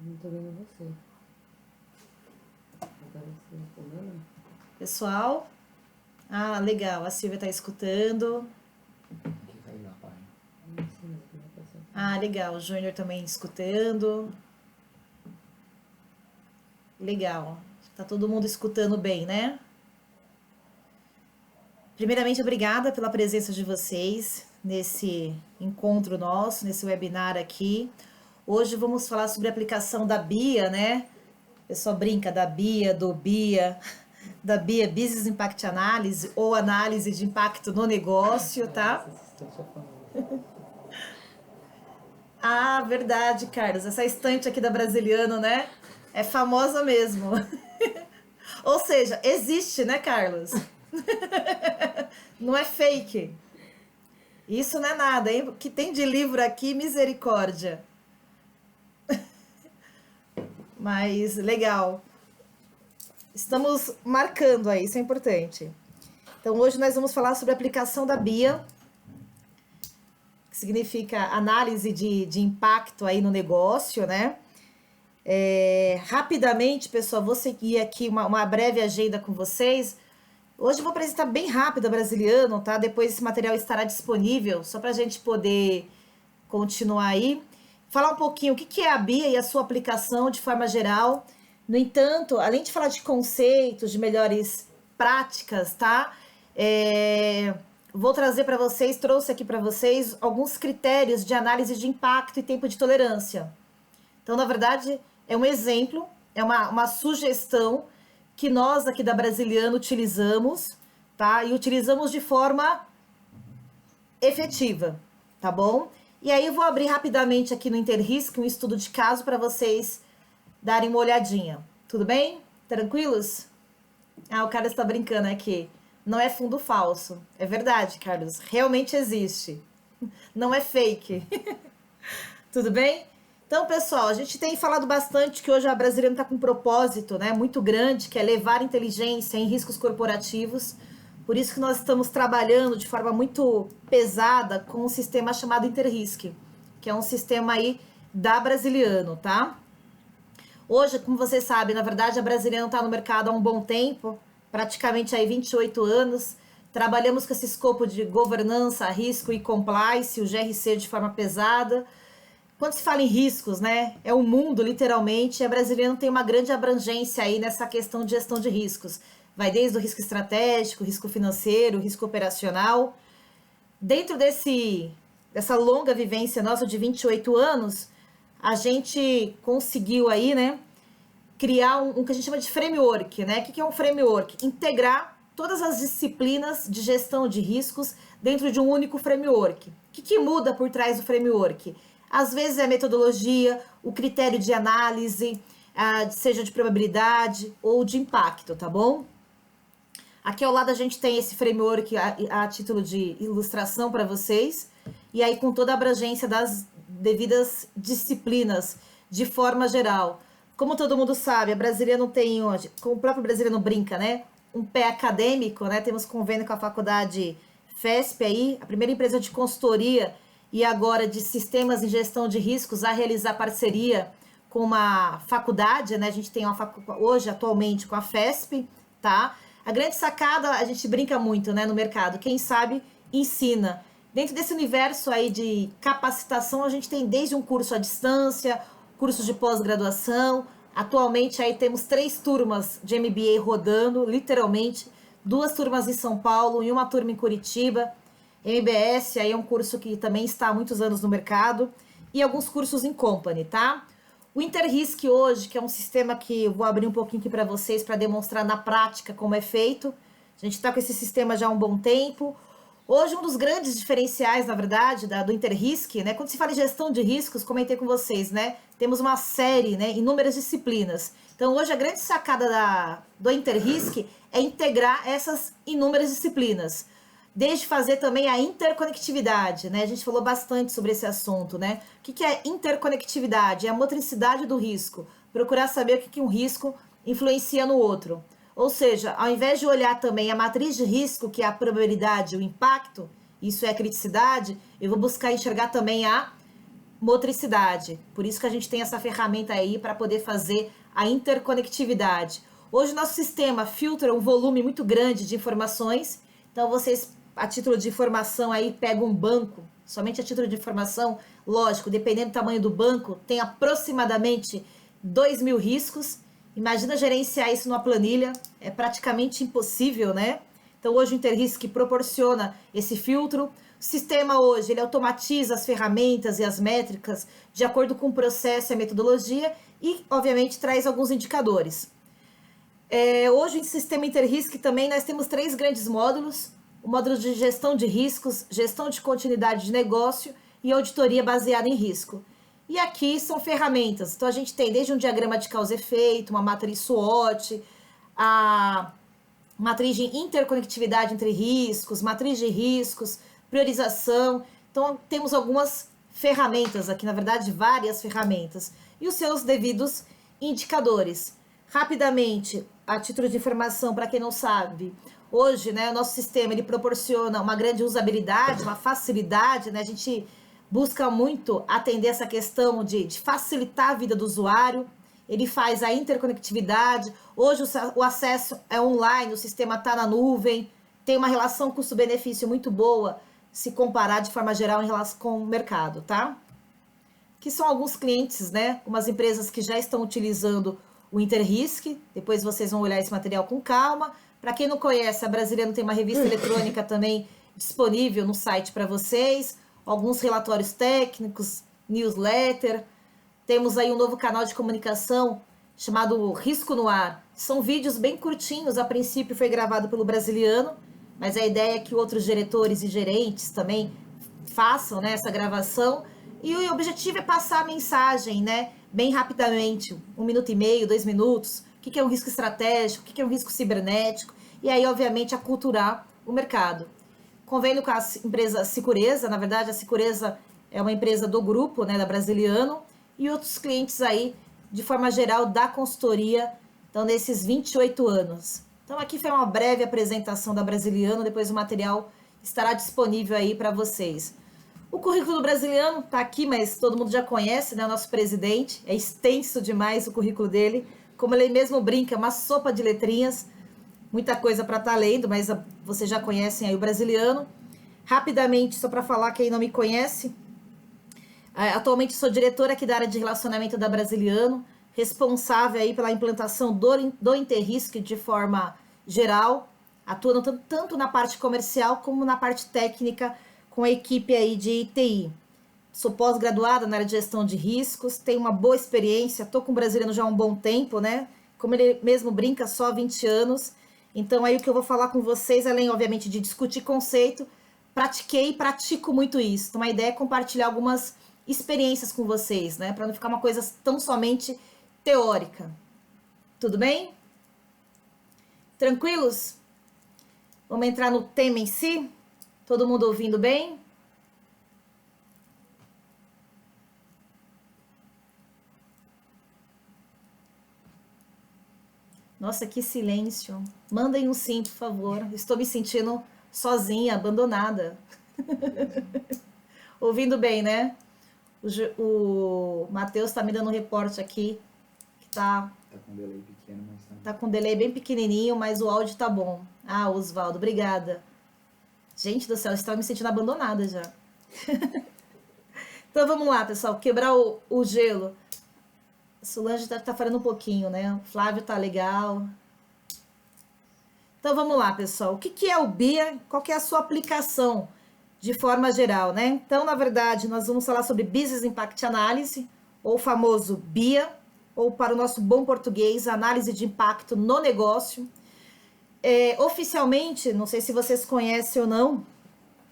Não tô vendo você. Agora você tá vendo? Pessoal? Ah, legal. A Silvia tá escutando. Que caiu na página. Não sei, não vai passar. Ah, legal. O Júnior também escutando. Legal. Tá todo mundo escutando bem, né? Primeiramente, obrigada pela presença de vocês nesse encontro nosso, nesse webinar aqui. Hoje vamos falar sobre a aplicação da BIA, né? O pessoal brinca da BIA, do BIA, da BIA Business Impact Analysis ou análise de impacto no negócio, tá? Essa assistente é famosa. Ah, verdade, Carlos. Essa estante aqui da Brasiliano, né? É famosa mesmo. Ou seja, existe, né, Carlos? Não é fake. Isso não é nada, hein? O que tem de livro aqui, misericórdia. Mas legal. Estamos marcando aí, isso é importante. Então hoje nós vamos falar sobre a aplicação da BIA, que significa análise de impacto aí no negócio, né? Rapidamente, pessoal, vou seguir aqui uma breve agenda com vocês. Hoje eu vou apresentar bem rápido a Brasiliano, tá? Depois esse material estará disponível, só para a gente poder continuar aí. Falar um pouquinho o que é a BIA e a sua aplicação de forma geral. No entanto, além de falar de conceitos, de melhores práticas, tá? Vou trazer para vocês, trouxe aqui para vocês alguns critérios de análise de impacto e tempo de tolerância. Então, na verdade, é um exemplo, é uma sugestão que nós aqui da Brasiliano utilizamos, tá? E utilizamos de forma efetiva, tá bom? E aí eu vou abrir rapidamente aqui no Interrisc um estudo de caso para vocês darem uma olhadinha. Tudo bem? Tranquilos? Ah, o Carlos está brincando aqui. Não é fundo falso. É verdade, Carlos. Realmente existe. Não é fake. Tudo bem? Então, pessoal, a gente tem falado bastante que hoje a Brasiliano está com um propósito, né, muito grande, que é levar inteligência em riscos corporativos. Por isso que nós estamos trabalhando de forma muito pesada com um sistema chamado Interrisc, que é um sistema aí da Brasiliano, tá? Hoje, como vocês sabem, na verdade a Brasiliano está no mercado há um bom tempo, praticamente aí 28 anos. Trabalhamos com esse escopo de governança, risco e compliance, o GRC de forma pesada. Quando se fala em riscos, né, é o mundo, literalmente, e a Brasiliano tem uma grande abrangência aí nessa questão de gestão de riscos. Vai desde o risco estratégico, risco financeiro, risco operacional. Dentro dessa longa vivência nossa de 28 anos, a gente conseguiu aí, né, criar um que a gente chama de framework, né? O que é um framework? Integrar todas as disciplinas de gestão de riscos dentro de um único framework. O que muda por trás do framework? Às vezes é a metodologia, o critério de análise, seja de probabilidade ou de impacto, tá bom? Aqui ao lado a gente tem esse framework a título de ilustração para vocês, e aí com toda a abrangência das devidas disciplinas, de forma geral. Como todo mundo sabe, a Brasiliano tem hoje, como o próprio Brasiliano brinca, né? Um pé acadêmico, né? Temos convênio com a faculdade FESP aí, a primeira empresa de consultoria e agora de sistemas em gestão de riscos a realizar parceria com uma faculdade, né? A gente tem hoje, atualmente, com a FESP, tá? A grande sacada, a gente brinca muito, né, no mercado. Quem sabe, ensina. Dentro desse universo aí de capacitação, a gente tem desde um curso à distância, cursos de pós-graduação. Atualmente aí temos 3 turmas de MBA rodando, literalmente, 2 turmas em São Paulo e uma turma em Curitiba. MBS aí é um curso que também está há muitos anos no mercado e alguns cursos em company, tá? O Interrisc hoje, que é um sistema que eu vou abrir um pouquinho aqui para vocês para demonstrar na prática como é feito. A gente está com esse sistema já há um bom tempo. Hoje, um dos grandes diferenciais, na verdade, do Interrisc, né? Quando se fala em gestão de riscos, comentei com vocês, né? Temos uma série, né? Inúmeras disciplinas. Então, hoje, a grande sacada do Interrisc é integrar essas inúmeras disciplinas. Desde fazer também a interconectividade, né? A gente falou bastante sobre esse assunto, né? O que é interconectividade? É a motricidade do risco. Procurar saber o que um risco influencia no outro. Ou seja, ao invés de olhar também a matriz de risco, que é a probabilidade, o impacto, isso é a criticidade, eu vou buscar enxergar também a motricidade. Por isso que a gente tem essa ferramenta aí para poder fazer a interconectividade. Hoje o nosso sistema filtra um volume muito grande de informações, então vocês, a título de informação aí, pegam um banco, somente a título de informação, lógico, dependendo do tamanho do banco, tem aproximadamente 2.000 riscos. Imagina gerenciar isso numa planilha, é praticamente impossível, né? Então hoje o Interrisk proporciona esse filtro. O sistema hoje, ele automatiza as ferramentas e as métricas de acordo com o processo e a metodologia e, obviamente, traz alguns indicadores. Hoje, no sistema Interrisk também, nós temos 3 grandes módulos. O módulo de gestão de riscos, gestão de continuidade de negócio e auditoria baseada em risco. E aqui são ferramentas. Então, a gente tem desde um diagrama de causa e efeito, uma matriz SWOT, a matriz de interconectividade entre riscos, matriz de riscos, priorização. Então, temos algumas ferramentas aqui, na verdade, várias ferramentas. E os seus devidos indicadores. Rapidamente, a título de informação, para quem não sabe, hoje, né, o nosso sistema ele proporciona uma grande usabilidade, uma facilidade, né? A gente busca muito atender essa questão de facilitar a vida do usuário. Ele faz a interconectividade. Hoje o acesso é online, o sistema está na nuvem, tem uma relação custo-benefício muito boa, se comparar de forma geral em relação com o mercado, tá? Que são alguns clientes, né? Algumas empresas que já estão utilizando o Interrisk. Depois vocês vão olhar esse material com calma. Para quem não conhece, a Brasiliano tem uma revista eletrônica também disponível no site para vocês. Alguns relatórios técnicos, newsletter. Temos aí um novo canal de comunicação chamado Risco no Ar. São vídeos bem curtinhos, a princípio foi gravado pelo Brasiliano, mas a ideia é que outros diretores e gerentes também façam, né, essa gravação. E o objetivo é passar a mensagem, né, bem rapidamente, 1 minuto e meio, 2 minutos, o que é um risco estratégico, o que é um risco cibernético, e aí, obviamente, aculturar o mercado. Convênio com a empresa Sicureza, na verdade, a Sicureza é uma empresa do grupo, né, da Brasiliano, e outros clientes aí, de forma geral, da consultoria, então, nesses 28 anos. Então, aqui foi uma breve apresentação da Brasiliano, depois o material estará disponível aí para vocês. O currículo do Brasiliano está aqui, mas todo mundo já conhece, né? O nosso presidente, é extenso demais o currículo dele. Como ele mesmo brinca, é uma sopa de letrinhas, muita coisa para estar lendo, mas vocês já conhecem aí o Brasiliano. Rapidamente, só para falar quem não me conhece, atualmente sou diretora aqui da área de relacionamento da Brasiliano, responsável aí pela implantação do Interrisk de forma geral, atuando tanto na parte comercial como na parte técnica, com a equipe aí de TI. Sou pós-graduada na área de gestão de riscos, tenho uma boa experiência, estou com o Brasiliano já há um bom tempo, né? Como ele mesmo brinca, só 20 anos. Então aí o que eu vou falar com vocês, além obviamente de discutir conceito, pratiquei e pratico muito isso. Então a ideia é compartilhar algumas experiências com vocês, né? Para não ficar uma coisa tão somente teórica. Tudo bem? Tranquilos? Vamos entrar no tema em si? Todo mundo ouvindo bem? Nossa, que silêncio. Mandem um sim, por favor. Estou me sentindo sozinha, abandonada. Ouvindo bem, né? O Matheus está me dando um reporte aqui. Que tá com delay pequeno, mas tá com delay bem pequenininho, mas o áudio tá bom. Ah, Osvaldo, obrigada. Gente do céu, eu estava me sentindo abandonada já. Então vamos lá, pessoal. Quebrar o gelo. A Solange tá falando um pouquinho, né? O Flávio tá legal. Então vamos lá, pessoal. O que é o BIA? Qual que é a sua aplicação de forma geral, né? Então, na verdade, nós vamos falar sobre Business Impact Analysis, ou o famoso BIA, ou para o nosso bom português, análise de impacto no negócio. Oficialmente, não sei se vocês conhecem ou não,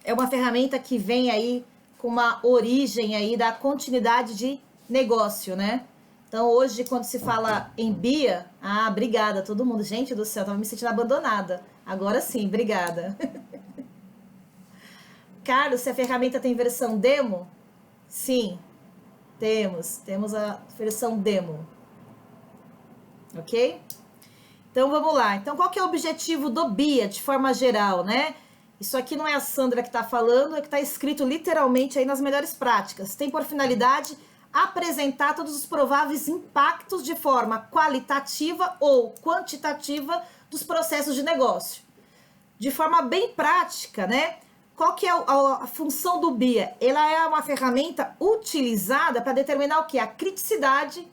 é uma ferramenta que vem aí com uma origem aí da continuidade de negócio, né? Então, hoje, quando se fala em BIA, obrigada todo mundo. Gente do céu, tava me sentindo abandonada. Agora sim, obrigada. Carlos, se a ferramenta tem versão demo? Sim, temos a versão demo. Ok? Então, vamos lá. Então, qual que é o objetivo do BIA, de forma geral, né? Isso aqui não é a Sandra que está falando, é que está escrito literalmente aí nas melhores práticas. Tem por finalidade apresentar todos os prováveis impactos de forma qualitativa ou quantitativa dos processos de negócio. De forma bem prática, né? Qual que é a função do BIA? Ela é uma ferramenta utilizada para determinar o que? A criticidade,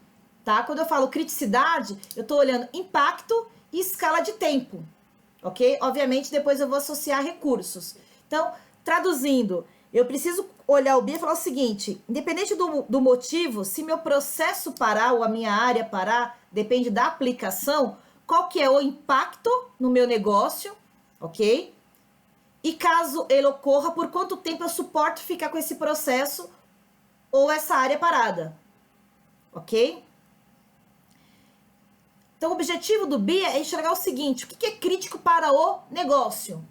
tá? Quando eu falo criticidade, eu estou olhando impacto e escala de tempo, ok? Obviamente, depois eu vou associar recursos. Então, traduzindo, eu preciso olhar o BIA e falar o seguinte, independente do motivo, se meu processo parar ou a minha área parar, depende da aplicação, qual que é o impacto no meu negócio, ok? E caso ele ocorra, por quanto tempo eu suporto ficar com esse processo ou essa área parada, ok? Então, o objetivo do BIA é enxergar o seguinte, o que é crítico para o negócio?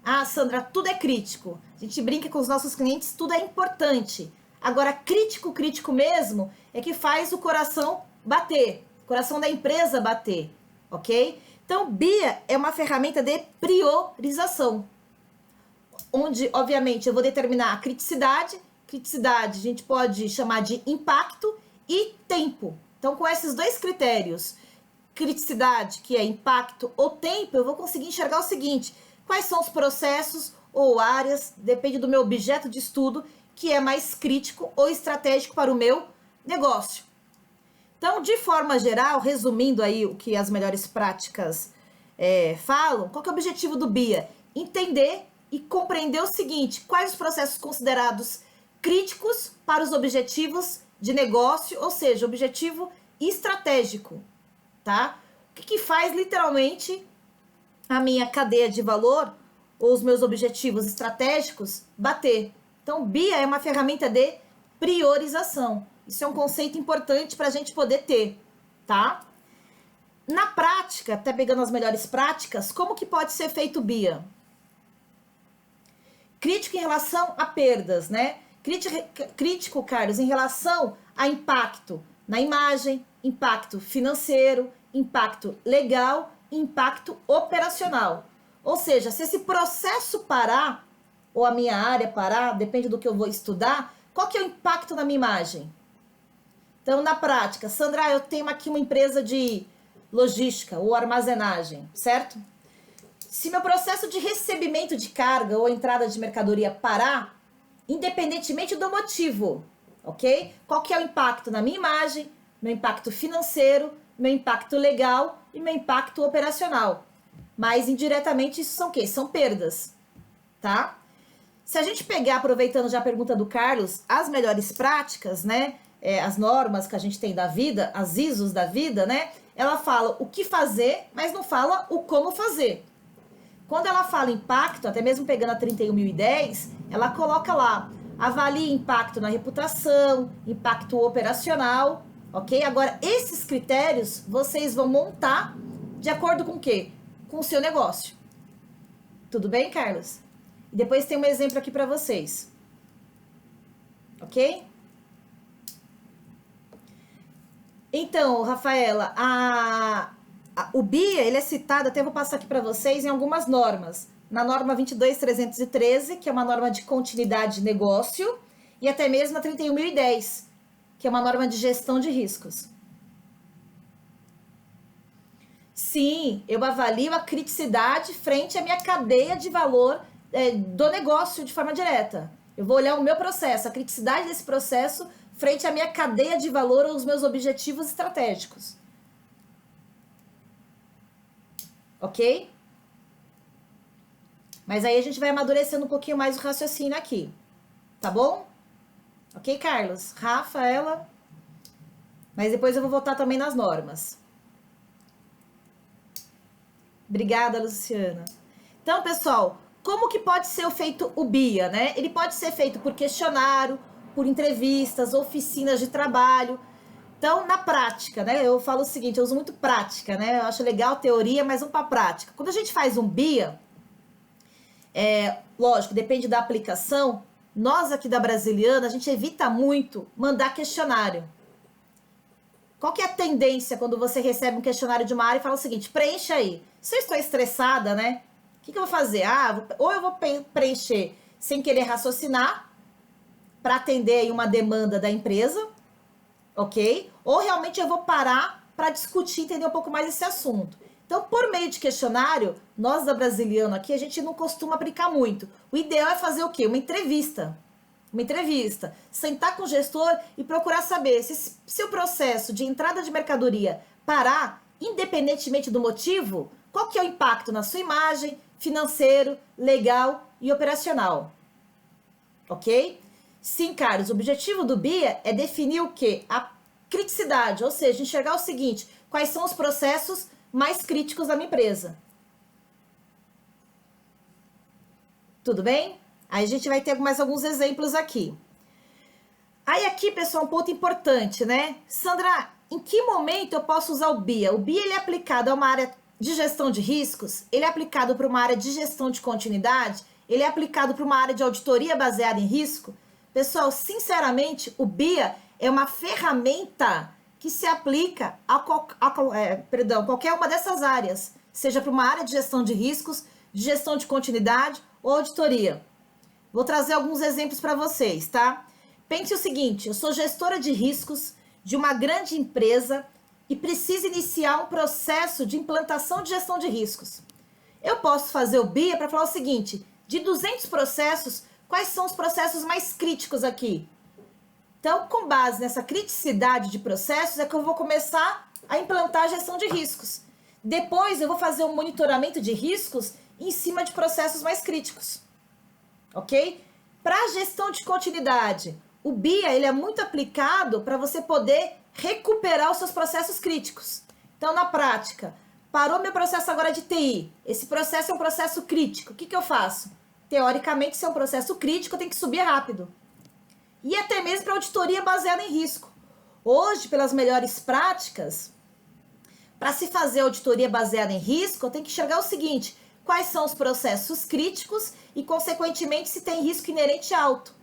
Ah, Sandra, tudo é crítico. A gente brinca com os nossos clientes, tudo é importante. Agora, crítico mesmo, é que faz o coração bater, o coração da empresa bater, ok? Então, BIA é uma ferramenta de priorização, onde, obviamente, eu vou determinar a criticidade. Criticidade a gente pode chamar de impacto e tempo. Então, com esses dois critérios, criticidade, que é impacto, ou tempo, eu vou conseguir enxergar o seguinte, quais são os processos ou áreas, depende do meu objeto de estudo, que é mais crítico ou estratégico para o meu negócio. Então, de forma geral, resumindo aí o que as melhores práticas falam, qual que é o objetivo do BIA? Entender e compreender o seguinte, quais os processos considerados críticos para os objetivos de negócio, ou seja, objetivo estratégico, tá? O que faz literalmente a minha cadeia de valor ou os meus objetivos estratégicos bater. Então, BIA é uma ferramenta de priorização. Isso é um conceito importante para a gente poder ter, tá? Na prática, até pegando as melhores práticas, como que pode ser feito o BIA? Crítico em relação a perdas, né? Crítico, Carlos, em relação a impacto na imagem, impacto financeiro, impacto legal, impacto operacional. Ou seja, se esse processo parar, ou a minha área parar, depende do que eu vou estudar, qual que é o impacto na minha imagem? Então, na prática, Sandra, eu tenho aqui uma empresa de logística ou armazenagem, certo? Se meu processo de recebimento de carga ou entrada de mercadoria parar, independentemente do motivo, ok? Qual que é o impacto na minha imagem, meu impacto financeiro, meu impacto legal e meu impacto operacional. Mas indiretamente isso são o quê? São perdas, tá? Se a gente pegar, aproveitando já a pergunta do Carlos, as melhores práticas, né? As normas que a gente tem da vida, as ISOs da vida, né? Ela fala o que fazer, mas não fala o como fazer. Quando ela fala impacto, até mesmo pegando a 31.010, ela coloca lá, avalie impacto na reputação, impacto operacional, ok? Agora, esses critérios vocês vão montar de acordo com o quê? Com o seu negócio. Tudo bem, Carlos? E depois tem um exemplo aqui para vocês. Ok? Então, Rafaela, o BIA, ele é citado, até vou passar aqui para vocês, em algumas normas. Na norma 22.313, que é uma norma de continuidade de negócio, e até mesmo na 31.010, que é uma norma de gestão de riscos. Sim, eu avalio a criticidade frente à minha cadeia de valor do negócio de forma direta. Eu vou olhar o meu processo, a criticidade desse processo frente à minha cadeia de valor ou os meus objetivos estratégicos. Ok? Mas aí a gente vai amadurecendo um pouquinho mais o raciocínio aqui. Tá bom? Ok, Carlos? Rafaela? Mas depois eu vou voltar também nas normas. Obrigada, Luciana. Então, pessoal, como que pode ser feito o BIA, né? Ele pode ser feito por questionário, por entrevistas, oficinas de trabalho. Então, na prática, né? Eu falo o seguinte, eu uso muito prática, né? Eu acho legal teoria, mas vamos para a prática. Quando a gente faz um BIA, lógico, depende da aplicação, nós aqui da Brasiliana, a gente evita muito mandar questionário. Qual que é a tendência quando você recebe um questionário de uma área e fala o seguinte, preencha aí. Se eu estou estressada, né? que eu vou fazer? Ou eu vou preencher sem querer raciocinar, para atender aí uma demanda da empresa, ok? Ou realmente eu vou parar para discutir, entender um pouco mais esse assunto. Então, por meio de questionário, nós da Brasiliano aqui, a gente não costuma aplicar muito. O ideal é fazer o quê? Uma entrevista. Uma entrevista. Sentar com o gestor e procurar saber se o processo de entrada de mercadoria parar, independentemente do motivo, qual que é o impacto na sua imagem, financeiro, legal e operacional. Ok? Sim, Carlos, o objetivo do BIA é definir o quê? A criticidade, ou seja, enxergar o seguinte, quais são os processos mais críticos da minha empresa. Tudo bem? Aí a gente vai ter mais alguns exemplos aqui. Aí aqui, pessoal, um ponto importante, né? Sandra, em que momento eu posso usar o BIA? O BIA ele é aplicado a uma área de gestão de riscos, ele é aplicado para uma área de gestão de continuidade, ele é aplicado para uma área de auditoria baseada em risco. Pessoal, sinceramente, o BIA é uma ferramenta que se aplica a qualquer uma dessas áreas, seja para uma área de gestão de riscos, de gestão de continuidade ou auditoria. Vou trazer alguns exemplos para vocês, tá? Pense o seguinte, eu sou gestora de riscos de uma grande empresa e preciso iniciar um processo de implantação de gestão de riscos. Eu posso fazer o BIA para falar o seguinte, de 200 processos, quais são os processos mais críticos aqui? Então, com base nessa criticidade de processos, é que eu vou começar a implantar a gestão de riscos. Depois, eu vou fazer um monitoramento de riscos em cima de processos mais críticos. Ok? Para a gestão de continuidade, o BIA ele é muito aplicado para você poder recuperar os seus processos críticos. Então, na prática, parou meu processo agora de TI. Esse processo é um processo crítico. O que eu faço? Teoricamente, se é um processo crítico, eu tenho que subir rápido. E até mesmo para auditoria baseada em risco. Hoje, pelas melhores práticas, para se fazer auditoria baseada em risco, eu tenho que enxergar o seguinte, quais são os processos críticos e, consequentemente, se tem risco inerente alto.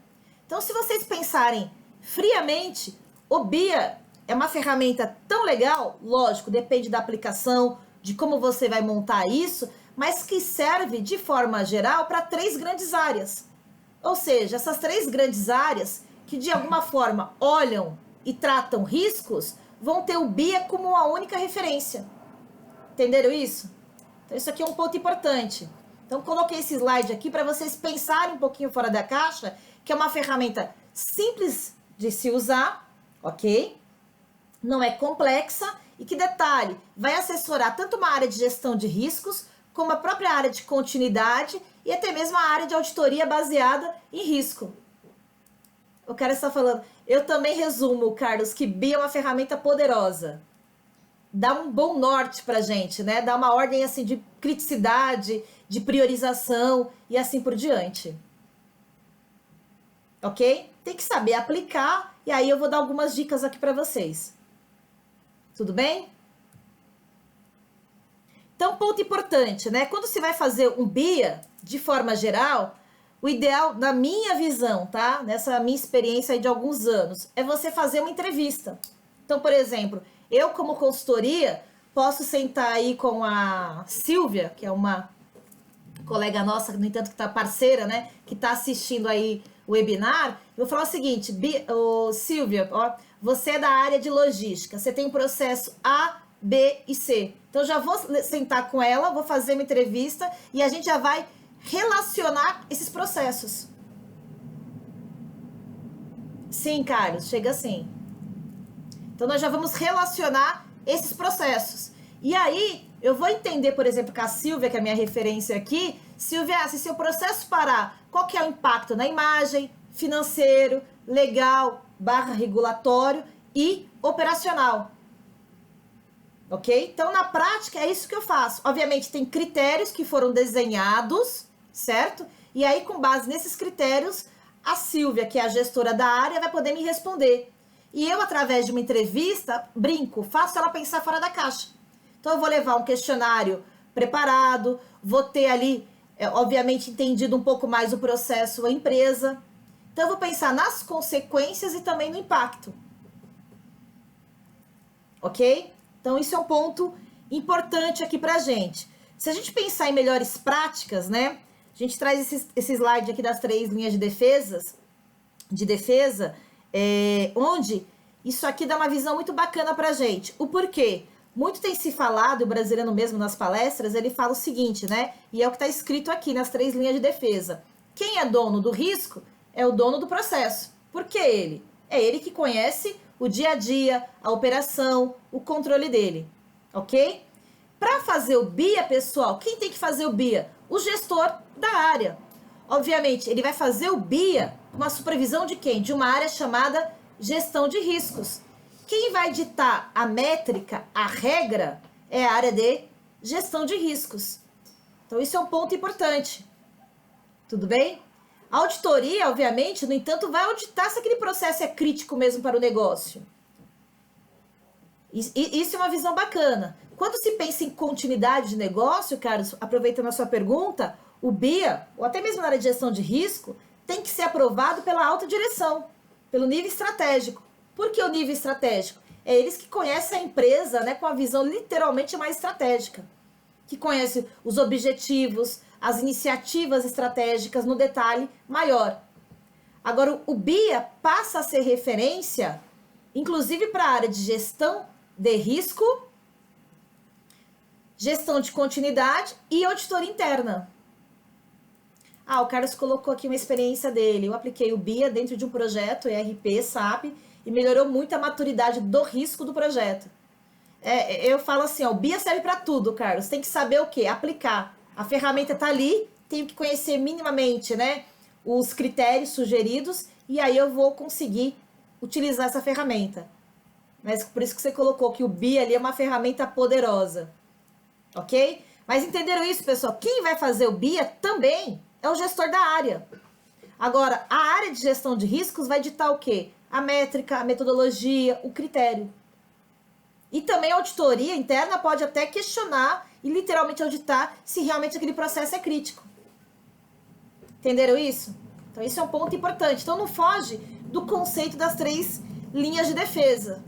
Então, se vocês pensarem friamente, o BIA é uma ferramenta tão legal, lógico, depende da aplicação, de como você vai montar isso, mas que serve, de forma geral, para 3 grandes áreas. Ou seja, essas 3 grandes áreas que, de alguma forma, olham e tratam riscos, vão ter o BIA como uma única referência. Entenderam isso? Então, isso aqui é um ponto importante. Então, coloquei esse slide aqui para vocês pensarem um pouquinho fora da caixa, que é uma ferramenta simples de se usar, ok? Não é complexa e que, detalhe, vai assessorar tanto uma área de gestão de riscos, como a própria área de continuidade e até mesmo a área de auditoria baseada em risco. O cara está falando, eu também resumo, Carlos, que BIA é uma ferramenta poderosa. Dá um bom norte pra gente, né? Dá uma ordem assim de criticidade, de priorização e assim por diante. Ok? Tem que saber aplicar e aí eu vou dar algumas dicas aqui para vocês. Tudo bem? Então, ponto importante, né? Quando se vai fazer um BIA, de forma geral, o ideal, na minha visão, tá? Nessa minha experiência aí de alguns anos, é você fazer uma entrevista. Então, por exemplo, eu como consultoria, posso sentar aí com a Silvia, que é uma colega nossa, no entanto que tá parceira, né? Que tá assistindo aí o webinar. Eu vou falar o seguinte, Silvia, ó, você é da área de logística, você tem um processo A, B e C. Então, já vou sentar com ela, vou fazer uma entrevista e a gente já vai relacionar esses processos. Sim, Carlos, chega assim. Então, nós já vamos relacionar esses processos. E aí, eu vou entender, por exemplo, com a Silvia, que é a minha referência aqui. Silvia, se seu processo parar, qual que é o impacto na imagem, financeiro, legal, /regulatório e operacional? Ok? Então, na prática, é isso que eu faço. Obviamente, tem critérios que foram desenhados, certo? E aí, com base nesses critérios, a Silvia, que é a gestora da área, vai poder me responder. E eu, através de uma entrevista, brinco, faço ela pensar fora da caixa. Então, eu vou levar um questionário preparado, vou ter ali, obviamente, entendido um pouco mais o processo, a empresa. Então, eu vou pensar nas consequências e também no impacto. Ok? Então, isso é um ponto importante aqui pra gente. Se a gente pensar em melhores práticas, né? A gente traz esse slide aqui das 3 linhas de defesa, onde isso aqui dá uma visão muito bacana pra gente. O porquê? Muito tem se falado, o brasileiro mesmo nas palestras, ele fala o seguinte, né? E é o que está escrito aqui nas 3 linhas de defesa. Quem é dono do risco é o dono do processo. Por que ele? É ele que conhece o dia a dia, a operação, o controle dele, ok? Para fazer o BIA, pessoal, quem tem que fazer o BIA? O gestor da área. Obviamente, ele vai fazer o BIA com uma supervisão de quem? De uma área chamada gestão de riscos. Quem vai ditar a métrica, a regra, é a área de gestão de riscos. Então, isso é um ponto importante. Tudo bem? A auditoria, obviamente, no entanto, vai auditar se aquele processo é crítico mesmo para o negócio. Isso é uma visão bacana. Quando se pensa em continuidade de negócio, Carlos, aproveitando a sua pergunta, o BIA, ou até mesmo na área de gestão de risco, tem que ser aprovado pela alta direção, pelo nível estratégico. Por que o nível estratégico? É eles que conhecem a empresa, né, com a visão literalmente mais estratégica, que conhece os objetivos, as iniciativas estratégicas no detalhe maior. Agora, o BIA passa a ser referência, inclusive para a área de gestão de risco, gestão de continuidade e auditoria interna. Ah, o Carlos colocou aqui uma experiência dele. Eu apliquei o BIA dentro de um projeto, ERP, SAP, e melhorou muito a maturidade do risco do projeto. Eu falo assim, ó, o BIA serve para tudo, Carlos. Tem que saber o quê? Aplicar. A ferramenta está ali, tenho que conhecer minimamente, né, os critérios sugeridos, e aí eu vou conseguir utilizar essa ferramenta. Mas por isso que você colocou que o BIA ali é uma ferramenta poderosa. Ok? Mas entenderam isso, pessoal? Quem vai fazer o BIA também é o gestor da área. Agora, a área de gestão de riscos vai ditar o quê? A métrica, a metodologia, o critério. E também a auditoria interna pode até questionar e literalmente auditar se realmente aquele processo é crítico. Entenderam isso? Então, isso é um ponto importante. Então, não foge do conceito das 3 linhas de defesa.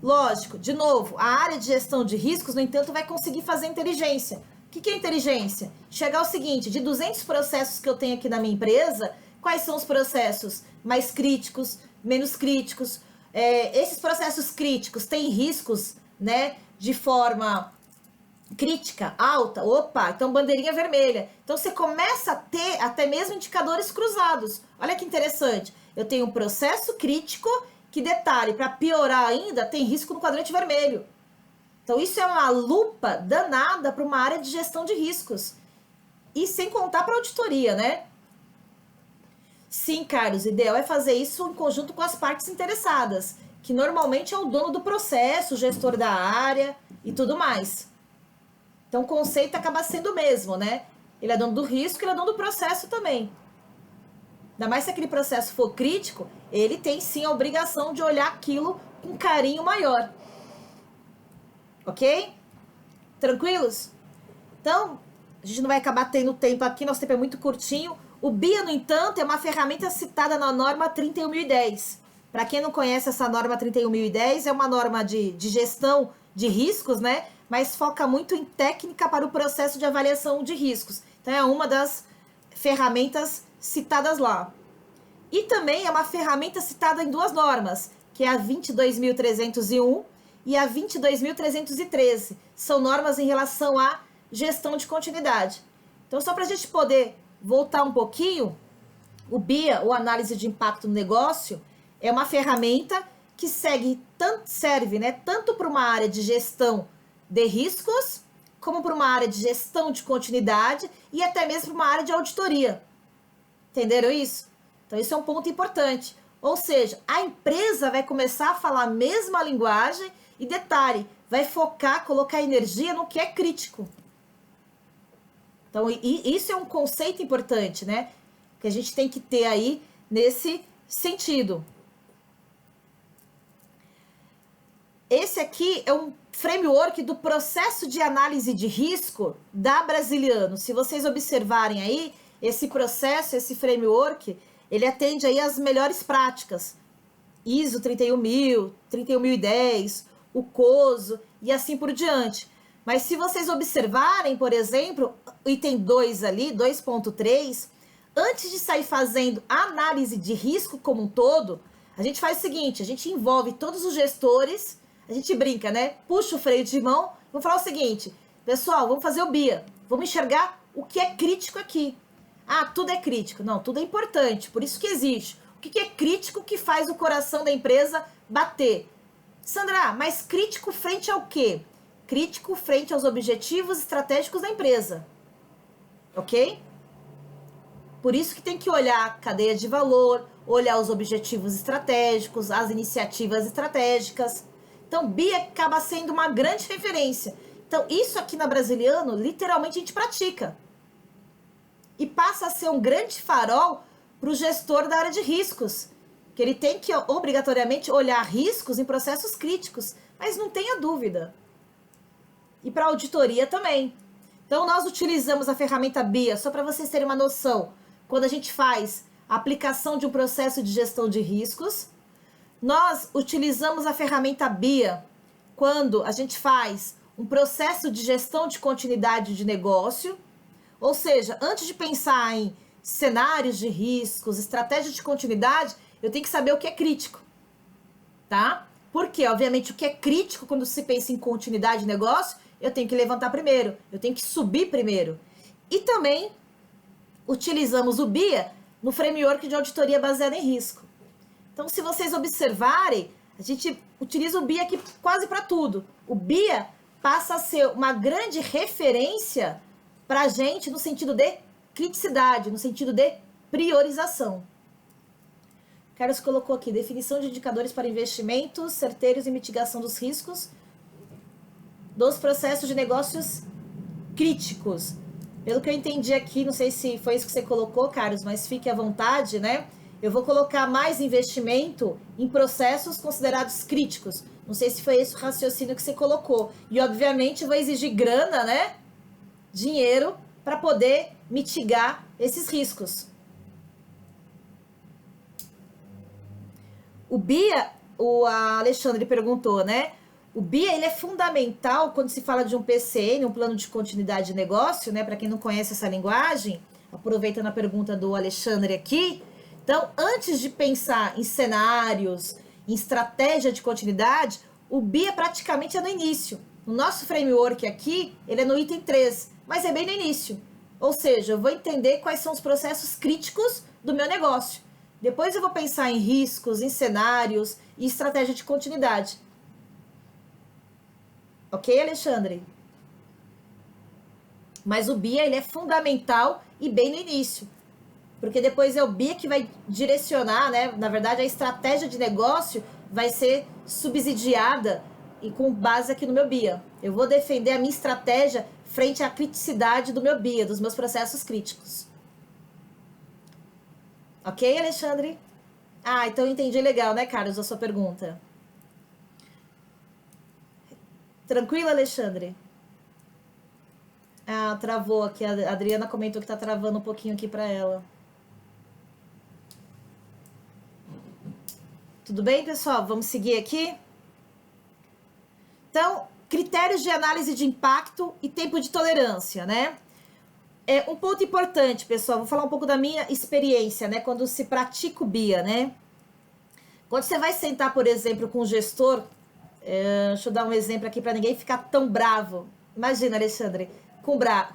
Lógico, de novo, a área de gestão de riscos, no entanto, vai conseguir fazer inteligência. O que é inteligência? Chegar ao seguinte, de 200 processos que eu tenho aqui na minha empresa, quais são os processos mais críticos, menos críticos? Esses processos críticos têm riscos, né, de forma crítica, alta, opa, então bandeirinha vermelha. Então você começa a ter até mesmo indicadores cruzados. Olha que interessante. Eu tenho um processo crítico que, detalhe, para piorar ainda, tem risco no quadrante vermelho. Então isso é uma lupa danada para uma área de gestão de riscos. E sem contar para a auditoria, né? Sim, Carlos, o ideal é fazer isso em conjunto com as partes interessadas, que normalmente é o dono do processo, o gestor da área e tudo mais. Então o conceito acaba sendo o mesmo, né? Ele é dono do risco, ele é dono do processo também. Ainda mais se aquele processo for crítico, ele tem sim a obrigação de olhar aquilo com carinho maior. Ok? Tranquilos? Então, a gente não vai acabar tendo tempo aqui, nosso tempo é muito curtinho. O BIA, no entanto, é uma ferramenta citada na norma 31010. Para quem não conhece essa norma 31010, é uma norma de gestão de riscos, né? Mas foca muito em técnica para o processo de avaliação de riscos. Então, é uma das ferramentas citadas lá. E também é uma ferramenta citada em 2 normas, que é a 22.301 e a 22.313. São normas em relação à gestão de continuidade. Então, só para a gente poder voltar um pouquinho, o BIA, ou análise de impacto no negócio, é uma ferramenta que serve, né, tanto para uma área de gestão de riscos, como para uma área de gestão de continuidade e até mesmo para uma área de auditoria. Entenderam isso? Então, isso é um ponto importante. Ou seja, a empresa vai começar a falar a mesma linguagem e, detalhe, vai focar, colocar energia no que é crítico. Então, isso é um conceito importante, né? Que a gente tem que ter aí nesse sentido. Esse aqui é um framework do processo de análise de risco da Brasiliano. Se vocês observarem aí, esse processo, esse framework, ele atende aí as melhores práticas. ISO 31000, 31010, o COSO e assim por diante. Mas se vocês observarem, por exemplo, item 2 ali, 2.3, antes de sair fazendo a análise de risco como um todo, a gente faz o seguinte, a gente envolve todos os gestores, a gente brinca, né? Puxa o freio de mão, vamos falar o seguinte, pessoal, vamos fazer o BIA, vamos enxergar o que é crítico aqui. Ah, tudo é crítico. Não, tudo é importante, por isso que existe. O que é crítico que faz o coração da empresa bater? Sandra, mas crítico frente ao quê? Crítico frente aos objetivos estratégicos da empresa. Ok? Por isso que tem que olhar a cadeia de valor, olhar os objetivos estratégicos, as iniciativas estratégicas. Então, BIA acaba sendo uma grande referência. Então, isso aqui na Brasiliano, literalmente a gente pratica. E passa a ser um grande farol para o gestor da área de riscos, que ele tem que obrigatoriamente olhar riscos em processos críticos, mas não tenha dúvida. E para auditoria também. Então, nós utilizamos a ferramenta BIA, só para vocês terem uma noção, quando a gente faz a aplicação de um processo de gestão de riscos. Nós utilizamos a ferramenta BIA quando a gente faz um processo de gestão de continuidade de negócio, ou seja, antes de pensar em cenários de riscos, estratégias de continuidade, eu tenho que saber o que é crítico, tá? Porque, obviamente, o que é crítico quando se pensa em continuidade de negócio, eu tenho que levantar primeiro, eu tenho que subir primeiro. E também utilizamos o BIA no framework de auditoria baseada em risco. Então, se vocês observarem, a gente utiliza o BIA aqui quase para tudo. O BIA passa a ser uma grande referência para a gente no sentido de criticidade, no sentido de priorização. Carlos colocou aqui, definição de indicadores para investimentos certeiros e mitigação dos riscos dos processos de negócios críticos. Pelo que eu entendi aqui, não sei se foi isso que você colocou, Carlos, mas fique à vontade, né? Eu vou colocar mais investimento em processos considerados críticos. Não sei se foi esse o raciocínio que você colocou. E, obviamente, eu vou exigir grana, né? Dinheiro, para poder mitigar esses riscos. O BIA, o Alexandre perguntou, né? O BIA, ele é fundamental quando se fala de um PCN, um plano de continuidade de negócio, né? Para quem não conhece essa linguagem, aproveitando a pergunta do Alexandre aqui. Então, antes de pensar em cenários, em estratégia de continuidade, o BIA praticamente é no início. No nosso framework aqui, ele é no item 3, mas é bem no início. Ou seja, eu vou entender quais são os processos críticos do meu negócio. Depois eu vou pensar em riscos, em cenários e estratégia de continuidade. Ok, Alexandre? Mas o BIA, ele é fundamental e bem no início. Porque depois é o BIA que vai direcionar, né? Na verdade, a estratégia de negócio vai ser subsidiada e com base aqui no meu BIA. Eu vou defender a minha estratégia frente à criticidade do meu BIA, dos meus processos críticos. Ok, Alexandre? Ah, então eu entendi legal, né, Carlos, a sua pergunta. Tranquilo, Alexandre? Ah, travou aqui. A Adriana comentou que tá travando um pouquinho aqui para ela. Tudo bem, pessoal? Vamos seguir aqui? Então, critérios de análise de impacto e tempo de tolerância, né? É um ponto importante, pessoal. Vou falar um pouco da minha experiência, né? Quando se pratica o BIA, né? Quando você vai sentar, por exemplo, com o gestor, deixa eu dar um exemplo aqui para ninguém ficar tão bravo. Imagina, Alexandre,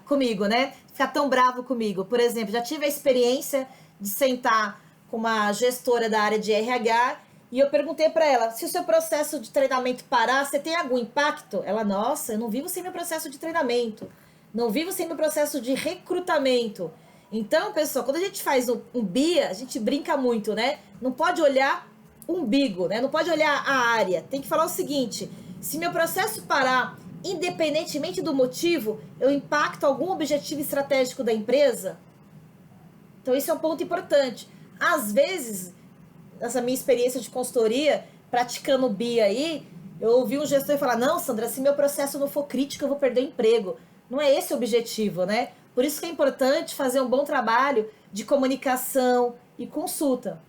comigo, né? Ficar tão bravo comigo. Por exemplo, já tive a experiência de sentar com uma gestora da área de RH e eu perguntei para ela, se o seu processo de treinamento parar, você tem algum impacto? Ela, nossa, eu não vivo sem meu processo de treinamento. Não vivo sem meu processo de recrutamento. Então, pessoal, quando a gente faz um BIA, a gente brinca muito, né? Não pode olhar umbigo, né? Não pode olhar a área. Tem que falar o seguinte, se meu processo parar, independentemente do motivo, eu impacto algum objetivo estratégico da empresa? Então, isso é um ponto importante. Às vezes, nessa minha experiência de consultoria, praticando o BIA aí, eu ouvi um gestor falar, não, Sandra, se meu processo não for crítico, eu vou perder o emprego. Não é esse o objetivo, né? Por isso que é importante fazer um bom trabalho de comunicação e consulta.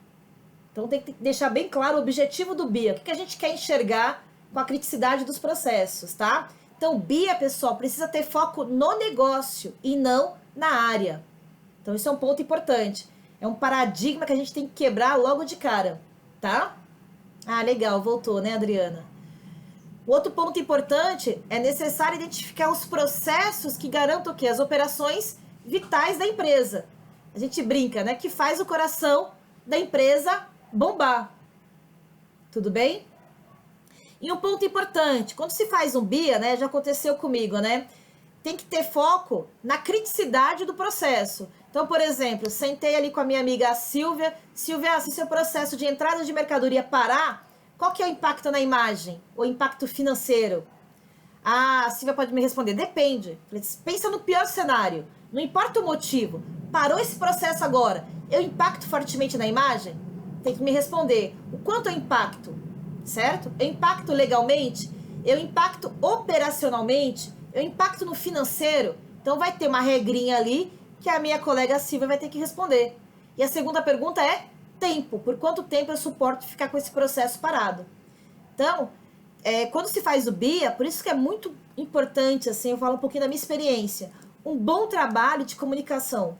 Então tem que deixar bem claro o objetivo do BIA, o que a gente quer enxergar com a criticidade dos processos, tá? Então, BIA, pessoal, precisa ter foco no negócio e não na área. Então, isso é um ponto importante. É um paradigma que a gente tem que quebrar logo de cara, tá? Ah, legal, voltou, né, Adriana? O outro ponto importante é necessário identificar os processos que garantam o quê? As operações vitais da empresa. A gente brinca, né? Que faz o coração da empresa bombar. Tudo bem? E um ponto importante, quando se faz um BIA, né? Já aconteceu comigo, né? Tem que ter foco na criticidade do processo. Então, por exemplo, sentei ali com a minha amiga Silvia. Silvia, se seu processo de entrada de mercadoria parar, qual que é o impacto na imagem? O impacto financeiro? Ah, a Silvia pode me responder, depende. Pensa no pior cenário. Não importa o motivo. Parou esse processo agora. Eu impacto fortemente na imagem? Tem que me responder. O quanto eu impacto? Certo? Eu impacto legalmente? Eu impacto operacionalmente? Eu impacto no financeiro? Então vai ter uma regrinha ali que a minha colega Silvia vai ter que responder. E a segunda pergunta é tempo. Por quanto tempo eu suporto ficar com esse processo parado? Então, quando se faz o BIA, por isso que é muito importante, assim, eu falo um pouquinho da minha experiência, um bom trabalho de comunicação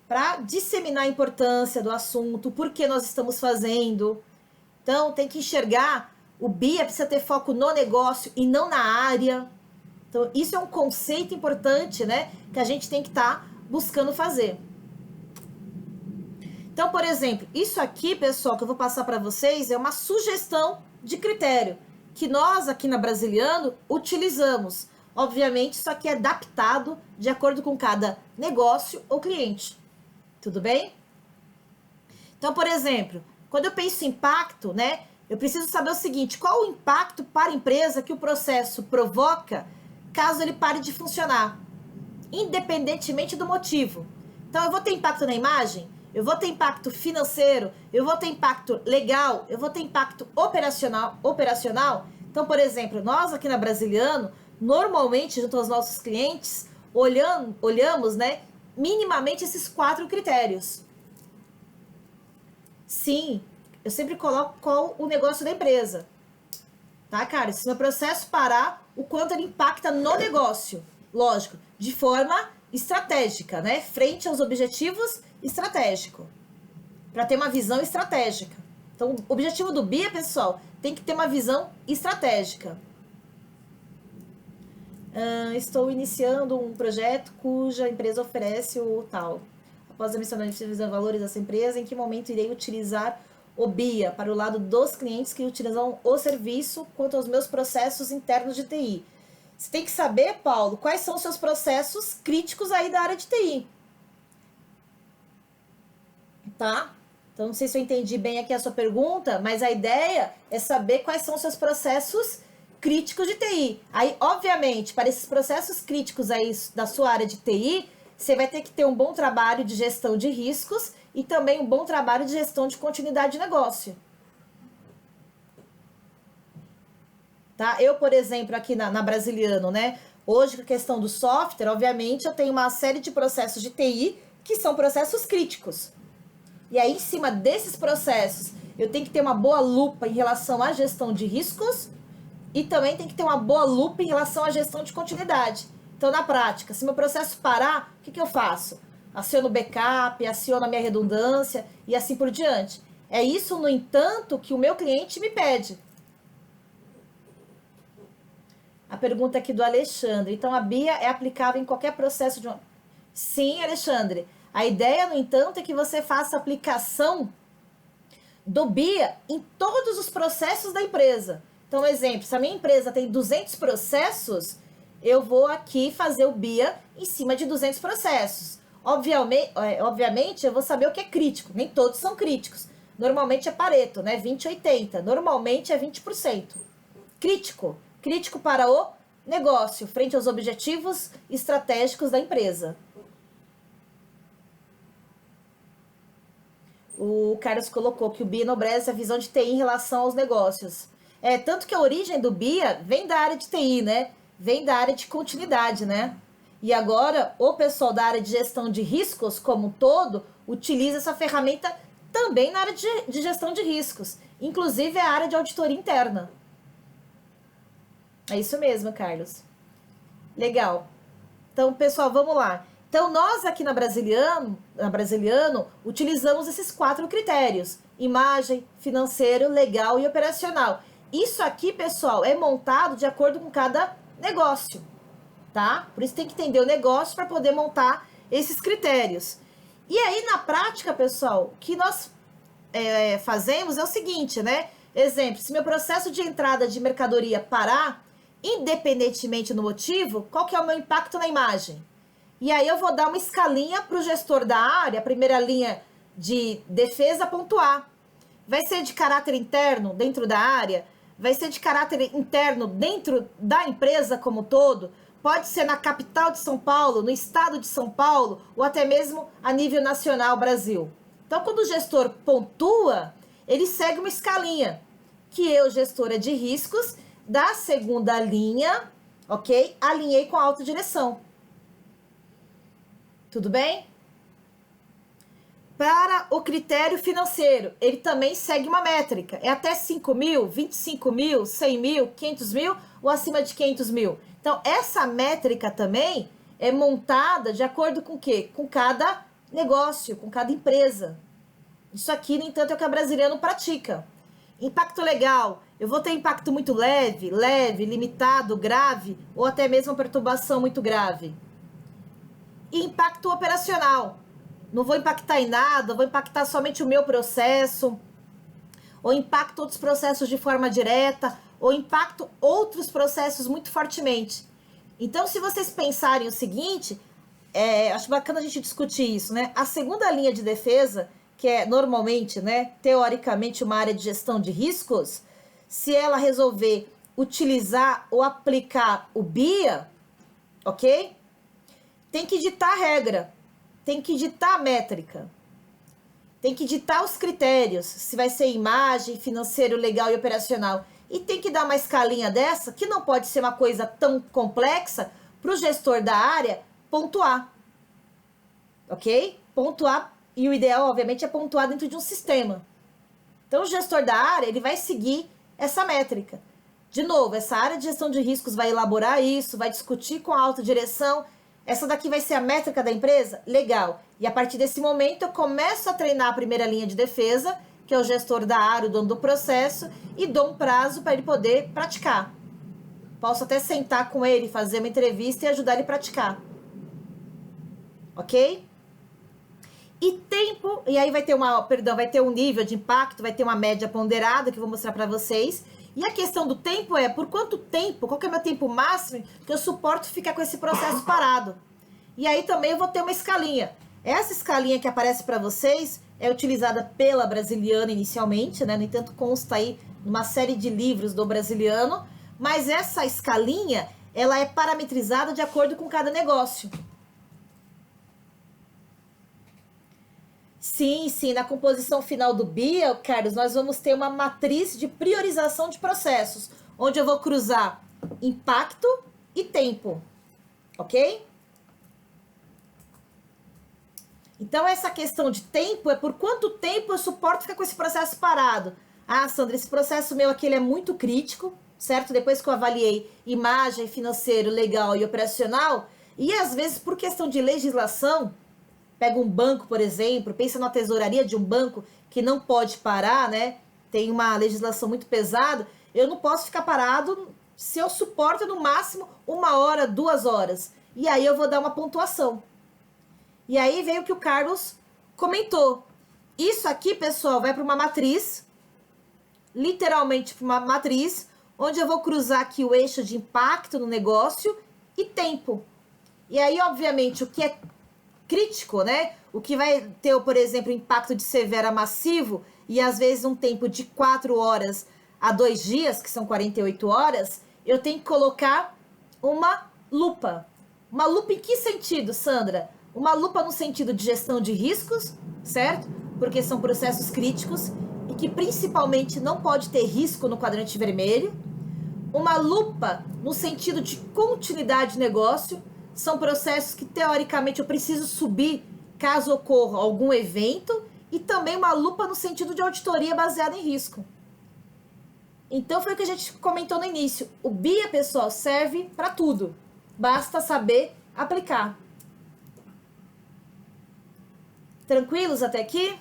para disseminar a importância do assunto, por que nós estamos fazendo. Então, tem que enxergar, o BIA precisa ter foco no negócio e não na área. Então, isso é um conceito importante, né, que a gente tem que estar buscando fazer. Então, por exemplo, isso aqui, pessoal, que eu vou passar para vocês é uma sugestão de critério que nós aqui na Brasiliano utilizamos. Obviamente, isso aqui é adaptado de acordo com cada negócio ou cliente. Tudo bem? Então, por exemplo, quando eu penso em impacto, né, eu preciso saber o seguinte, qual o impacto para a empresa que o processo provoca caso ele pare de funcionar, independentemente do motivo. Então, eu vou ter impacto na imagem? Eu vou ter impacto financeiro? Eu vou ter impacto legal? Eu vou ter impacto operacional? Então, por exemplo, nós aqui na Brasiliano, normalmente, junto aos nossos clientes, olhamos, né, minimamente esses 4 critérios. Sim, eu sempre coloco qual o negócio da empresa. Tá, cara? Se meu processo parar, o quanto ele impacta no negócio. Lógico, de forma estratégica, né? Frente aos objetivos estratégicos. Para ter uma visão estratégica. Então, o objetivo do BIA, pessoal, tem que ter uma visão estratégica. Estou iniciando um projeto cuja empresa oferece o tal. Após a missão de valores dessa empresa, em que momento irei utilizar o BIA para o lado dos clientes que utilizam o serviço quanto aos meus processos internos de TI? Você tem que saber, Paulo, quais são os seus processos críticos aí da área de TI. Tá? Então, não sei se eu entendi bem aqui a sua pergunta, mas a ideia é saber quais são os seus processos críticos de TI. Aí, obviamente, para esses processos críticos aí da sua área de TI, você vai ter que ter um bom trabalho de gestão de riscos e também um bom trabalho de gestão de continuidade de negócio. Tá? Eu, por exemplo, aqui na Brasiliano, né? Hoje, com a questão do software, obviamente, eu tenho uma série de processos de TI que são processos críticos. E aí, em cima desses processos, eu tenho que ter uma boa lupa em relação à gestão de riscos e também tem que ter uma boa lupa em relação à gestão de continuidade. Então, na prática, se meu processo parar, o que eu faço? Aciono o backup, aciono a minha redundância e assim por diante. É isso, no entanto, que o meu cliente me pede. A pergunta aqui do Alexandre. Então, a BIA é aplicável em qualquer processo de uma... Sim, Alexandre. A ideia, no entanto, é que você faça a aplicação do BIA em todos os processos da empresa. Então, exemplo, se a minha empresa tem 200 processos, eu vou aqui fazer o BIA em cima de 200 processos. Obviamente, eu vou saber o que é crítico. Nem todos são críticos. Normalmente é Pareto, né? 20-80. Normalmente é 20%. Crítico. Crítico para o negócio, frente aos objetivos estratégicos da empresa. O Carlos colocou que o BIA enobrece a visão de TI em relação aos negócios. Tanto que a origem do BIA vem da área de TI, né? Vem da área de continuidade, né? E agora o pessoal da área de gestão de riscos, como um todo, utiliza essa ferramenta também na área de gestão de riscos. Inclusive a área de auditoria interna. É isso mesmo, Carlos. Legal. Então, pessoal, vamos lá. Então, nós aqui na Brasiliano utilizamos esses 4 critérios: imagem, financeiro, legal e operacional. Isso aqui, pessoal, é montado de acordo com cada negócio, tá? Por isso tem que entender o negócio para poder montar esses critérios. E aí, na prática, pessoal, o que nós fazemos é o seguinte, né? Exemplo, se meu processo de entrada de mercadoria parar, independentemente do motivo, qual que é o meu impacto na imagem? E aí eu vou dar uma escalinha para o gestor da área, a primeira linha de defesa pontuar. Vai ser de caráter interno dentro da área? Vai ser de caráter interno dentro da empresa como um todo? Pode ser na capital de São Paulo, no estado de São Paulo, ou até mesmo a nível nacional, Brasil. Então, quando o gestor pontua, ele segue uma escalinha, que eu, gestora de riscos, da segunda linha, ok? Alinhei com a autodireção. Tudo bem? Para o critério financeiro, ele também segue uma métrica. É até 5 mil, 25 mil, 100 mil, 500 mil ou acima de 500 mil. Então, essa métrica também é montada de acordo com o quê? Com cada negócio, com cada empresa. Isso aqui, no entanto, é o que a Brasiliano pratica. Impacto legal. Eu vou ter impacto muito leve, limitado, grave ou até mesmo uma perturbação muito grave. E impacto operacional. Não vou impactar em nada, vou impactar somente o meu processo, ou impacto outros processos de forma direta, ou impacto outros processos muito fortemente. Então, se vocês pensarem o seguinte, acho bacana a gente discutir isso, né? A segunda linha de defesa, que é normalmente, né, teoricamente uma área de gestão de riscos, se ela resolver utilizar ou aplicar o BIA, ok? Tem que ditar a regra, tem que ditar a métrica, tem que ditar os critérios, se vai ser imagem, financeiro, legal e operacional. E tem que dar uma escalinha dessa, que não pode ser uma coisa tão complexa, para o gestor da área pontuar, ok? Pontuar, e o ideal, obviamente, é pontuar dentro de um sistema. Então, o gestor da área, ele vai seguir essa métrica. De novo, essa área de gestão de riscos vai elaborar isso, vai discutir com a autodireção. Essa daqui vai ser a métrica da empresa? Legal. E a partir desse momento, eu começo a treinar a primeira linha de defesa, que é o gestor da área, o dono do processo, e dou um prazo para ele poder praticar. Posso até sentar com ele, fazer uma entrevista e ajudar ele a praticar. Ok? E tempo, e aí vai ter um nível de impacto, vai ter uma média ponderada que eu vou mostrar para vocês. E a questão do tempo é, por quanto tempo, qual que é o meu tempo máximo que eu suporto ficar com esse processo parado? E aí também eu vou ter uma escalinha. Essa escalinha que aparece para vocês é utilizada pela Brasiliano inicialmente, né? No entanto, consta aí numa série de livros do Brasiliano, mas essa escalinha, ela é parametrizada de acordo com cada negócio. Sim, na composição final do BIA, Carlos, nós vamos ter uma matriz de priorização de processos, onde eu vou cruzar impacto e tempo, ok? Então, essa questão de tempo é por quanto tempo eu suporto ficar com esse processo parado. Ah, Sandra, esse processo meu aqui ele é muito crítico, certo? Depois que eu avaliei imagem, financeiro, legal e operacional, e às vezes por questão de legislação, pega um banco, por exemplo, pensa na tesouraria de um banco que não pode parar, né? Tem uma legislação muito pesada. Eu não posso ficar parado se eu suporto no máximo 1 hora, 2 horas. E aí eu vou dar uma pontuação. E aí veio o que o Carlos comentou. Isso aqui, pessoal, vai para uma matriz, literalmente para uma matriz, onde eu vou cruzar aqui o eixo de impacto no negócio e tempo. E aí, obviamente, o que é crítico, né? O que vai ter, por exemplo, impacto de severo a massivo e às vezes um tempo de 4 horas a 2 dias, que são 48 horas, eu tenho que colocar uma lupa. Uma lupa em que sentido, Sandra? Uma lupa no sentido de gestão de riscos, certo? Porque são processos críticos e que principalmente não pode ter risco no quadrante vermelho. Uma lupa no sentido de continuidade de negócio. São processos que, teoricamente, eu preciso subir caso ocorra algum evento. E também uma lupa no sentido de auditoria baseada em risco. Então foi o que a gente comentou no início. O BIA, pessoal, serve para tudo. Basta saber aplicar. Tranquilos até aqui?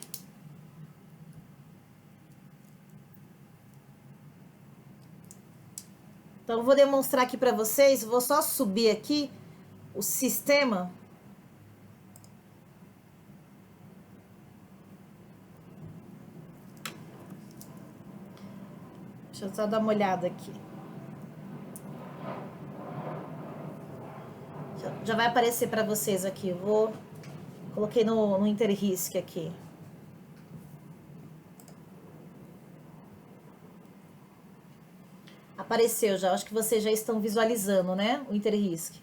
Então, eu vou demonstrar aqui para vocês. Vou só subir aqui o sistema. Deixa eu só dar uma olhada aqui. Já vai aparecer para vocês aqui. Coloquei no Interrisk aqui. Apareceu já. Acho que vocês já estão visualizando, né? O Interrisk.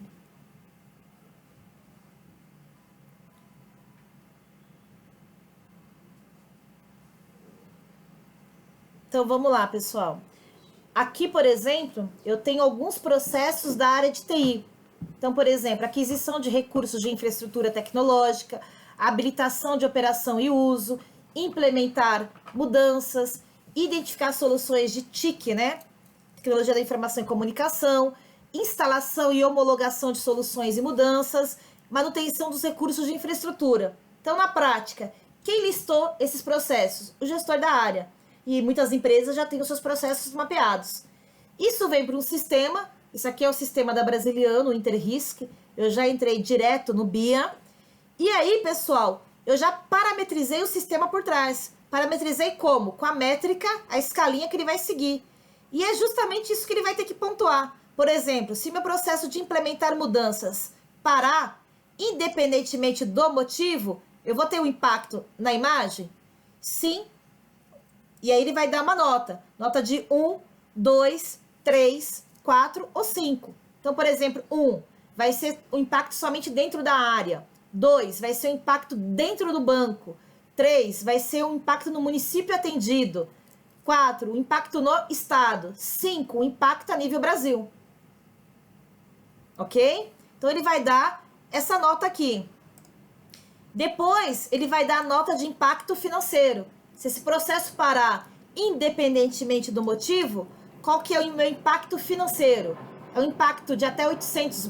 Então, vamos lá, pessoal. Aqui, por exemplo, eu tenho alguns processos da área de TI. Então, por exemplo, aquisição de recursos de infraestrutura tecnológica, habilitação de operação e uso, implementar mudanças, identificar soluções de TIC, né? Tecnologia da Informação e Comunicação, instalação e homologação de soluções e mudanças, manutenção dos recursos de infraestrutura. Então, na prática, quem listou esses processos? O gestor da área. E muitas empresas já têm os seus processos mapeados. Isso vem para um sistema, isso aqui é o sistema da Brasiliano, o Interrisk, eu já entrei direto no BIA. E aí, pessoal, eu já parametrizei o sistema por trás. Parametrizei como? Com a métrica, a escalinha que ele vai seguir. E é justamente isso que ele vai ter que pontuar. Por exemplo, se meu processo de implementar mudanças parar, independentemente do motivo, eu vou ter um impacto na imagem? Sim. E aí ele vai dar uma nota. Nota de 1, 2, 3, 4 ou 5. Então, por exemplo, 1 vai ser o impacto somente dentro da área. 2 vai ser o impacto dentro do banco. 3 vai ser o impacto no município atendido. 4, o impacto no estado. 5, o impacto a nível Brasil. Ok? Então, ele vai dar essa nota aqui. Depois, ele vai dar a nota de impacto financeiro. Se esse processo parar independentemente do motivo, qual que é o meu impacto financeiro? É o impacto de até 800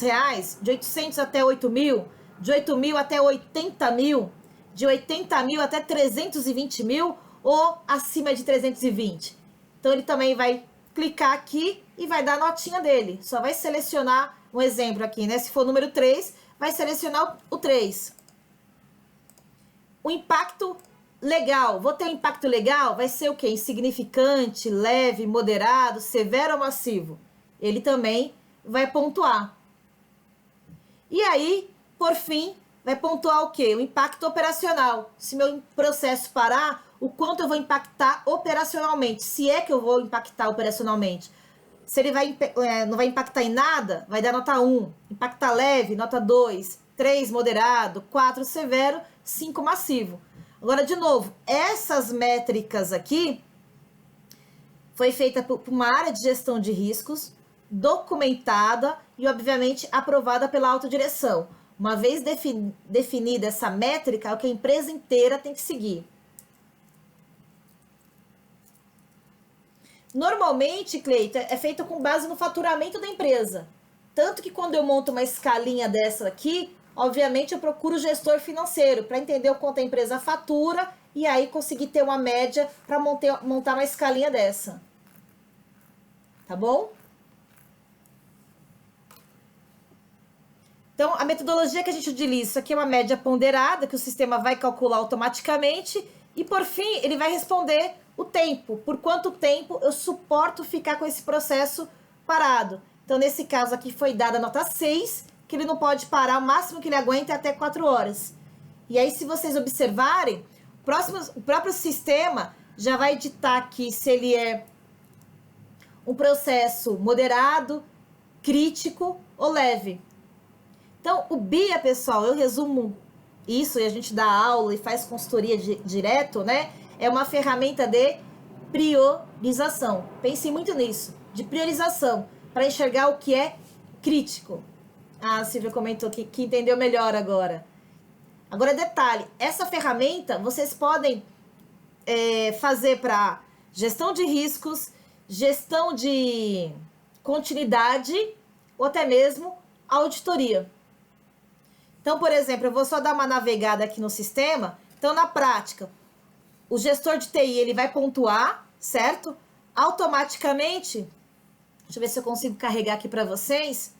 reais, de 800 até 8 mil, de 8 mil até 80 mil, de 80 mil até 320 mil ou acima de 320. Então, ele também vai clicar aqui e vai dar a notinha dele. Só vai selecionar um exemplo aqui, né? Se for o número 3, vai selecionar o 3. O impacto legal. Vou ter um impacto legal? Vai ser o quê? Insignificante, leve, moderado, severo ou massivo? Ele também vai pontuar. E aí, por fim, vai pontuar o quê? O impacto operacional. Se meu processo parar, o quanto eu vou impactar operacionalmente. Se é que eu vou impactar operacionalmente. Se ele não vai impactar em nada, vai dar nota 1. Impactar leve, nota 2. 3, moderado. 4, severo. 5, massivo. Agora, de novo, essas métricas aqui foi feita por uma área de gestão de riscos, documentada e, obviamente, aprovada pela autodireção. Uma vez definida essa métrica, é o que a empresa inteira tem que seguir. Normalmente, Cleita, é feito com base no faturamento da empresa. Tanto que quando eu monto uma escalinha dessa aqui, obviamente eu procuro o gestor financeiro para entender o quanto a empresa fatura e aí conseguir ter uma média para montar uma escalinha dessa. Tá bom? Então, a metodologia que a gente utiliza, isso aqui é uma média ponderada que o sistema vai calcular automaticamente e, por fim, ele vai responder o tempo. Por quanto tempo eu suporto ficar com esse processo parado. Então, nesse caso aqui foi dada a nota 6, que ele não pode parar, o máximo que ele aguenta é até 4 horas. E aí, se vocês observarem, o próprio sistema já vai ditar aqui se ele é um processo moderado, crítico ou leve. Então, o BIA, pessoal, eu resumo isso e a gente dá aula e faz consultoria direto, né? É uma ferramenta de priorização. Pense muito nisso, de priorização, para enxergar o que é crítico. Ah, a Silvia comentou que entendeu melhor agora. Agora, detalhe, essa ferramenta vocês podem fazer para gestão de riscos, gestão de continuidade ou até mesmo auditoria. Então, por exemplo, eu vou só dar uma navegada aqui no sistema. Então, na prática, o gestor de TI ele vai pontuar, certo? Automaticamente, deixa eu ver se eu consigo carregar aqui para vocês,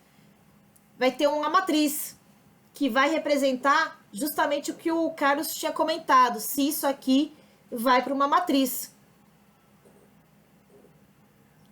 vai ter uma matriz que vai representar justamente o que o Carlos tinha comentado, se isso aqui vai para uma matriz.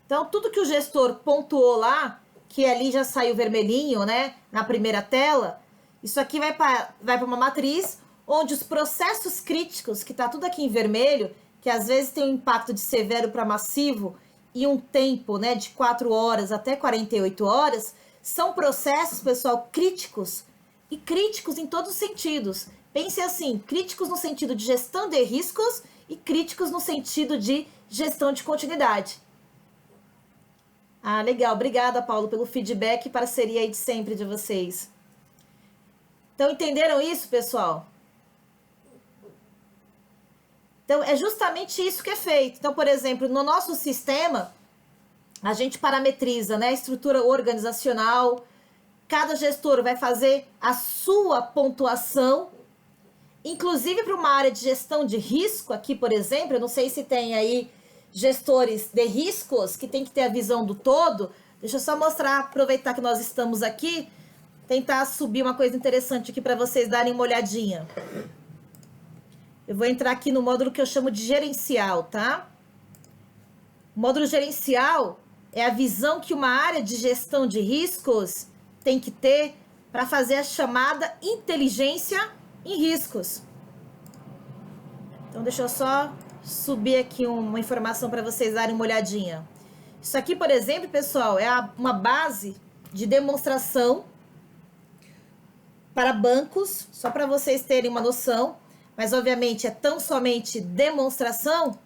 Então, tudo que o gestor pontuou lá, que ali já saiu vermelhinho, né, na primeira tela, isso aqui vai para uma matriz onde os processos críticos, que está tudo aqui em vermelho, que às vezes tem um impacto de severo para massivo e um tempo, né, de 4 horas até 48 horas, são processos, pessoal, críticos e críticos em todos os sentidos. Pense assim, críticos no sentido de gestão de riscos e críticos no sentido de gestão de continuidade. Ah, legal. Obrigada, Paulo, pelo feedback e parceria aí de sempre de vocês. Então, entenderam isso, pessoal? Então, é justamente isso que é feito. Então, por exemplo, no nosso sistema, a gente parametriza, né, a estrutura organizacional. Cada gestor vai fazer a sua pontuação, inclusive para uma área de gestão de risco. Aqui, por exemplo, eu não sei se tem aí gestores de riscos que tem que ter a visão do todo. Deixa eu só mostrar, aproveitar que nós estamos aqui, tentar subir uma coisa interessante aqui para vocês darem uma olhadinha. Eu vou entrar aqui no módulo que eu chamo de gerencial, tá? O módulo gerencial é a visão que uma área de gestão de riscos tem que ter para fazer a chamada inteligência em riscos. Então, deixa eu só subir aqui uma informação para vocês darem uma olhadinha. Isso aqui, por exemplo, pessoal, é uma base de demonstração para bancos, só para vocês terem uma noção, mas obviamente é tão somente demonstração.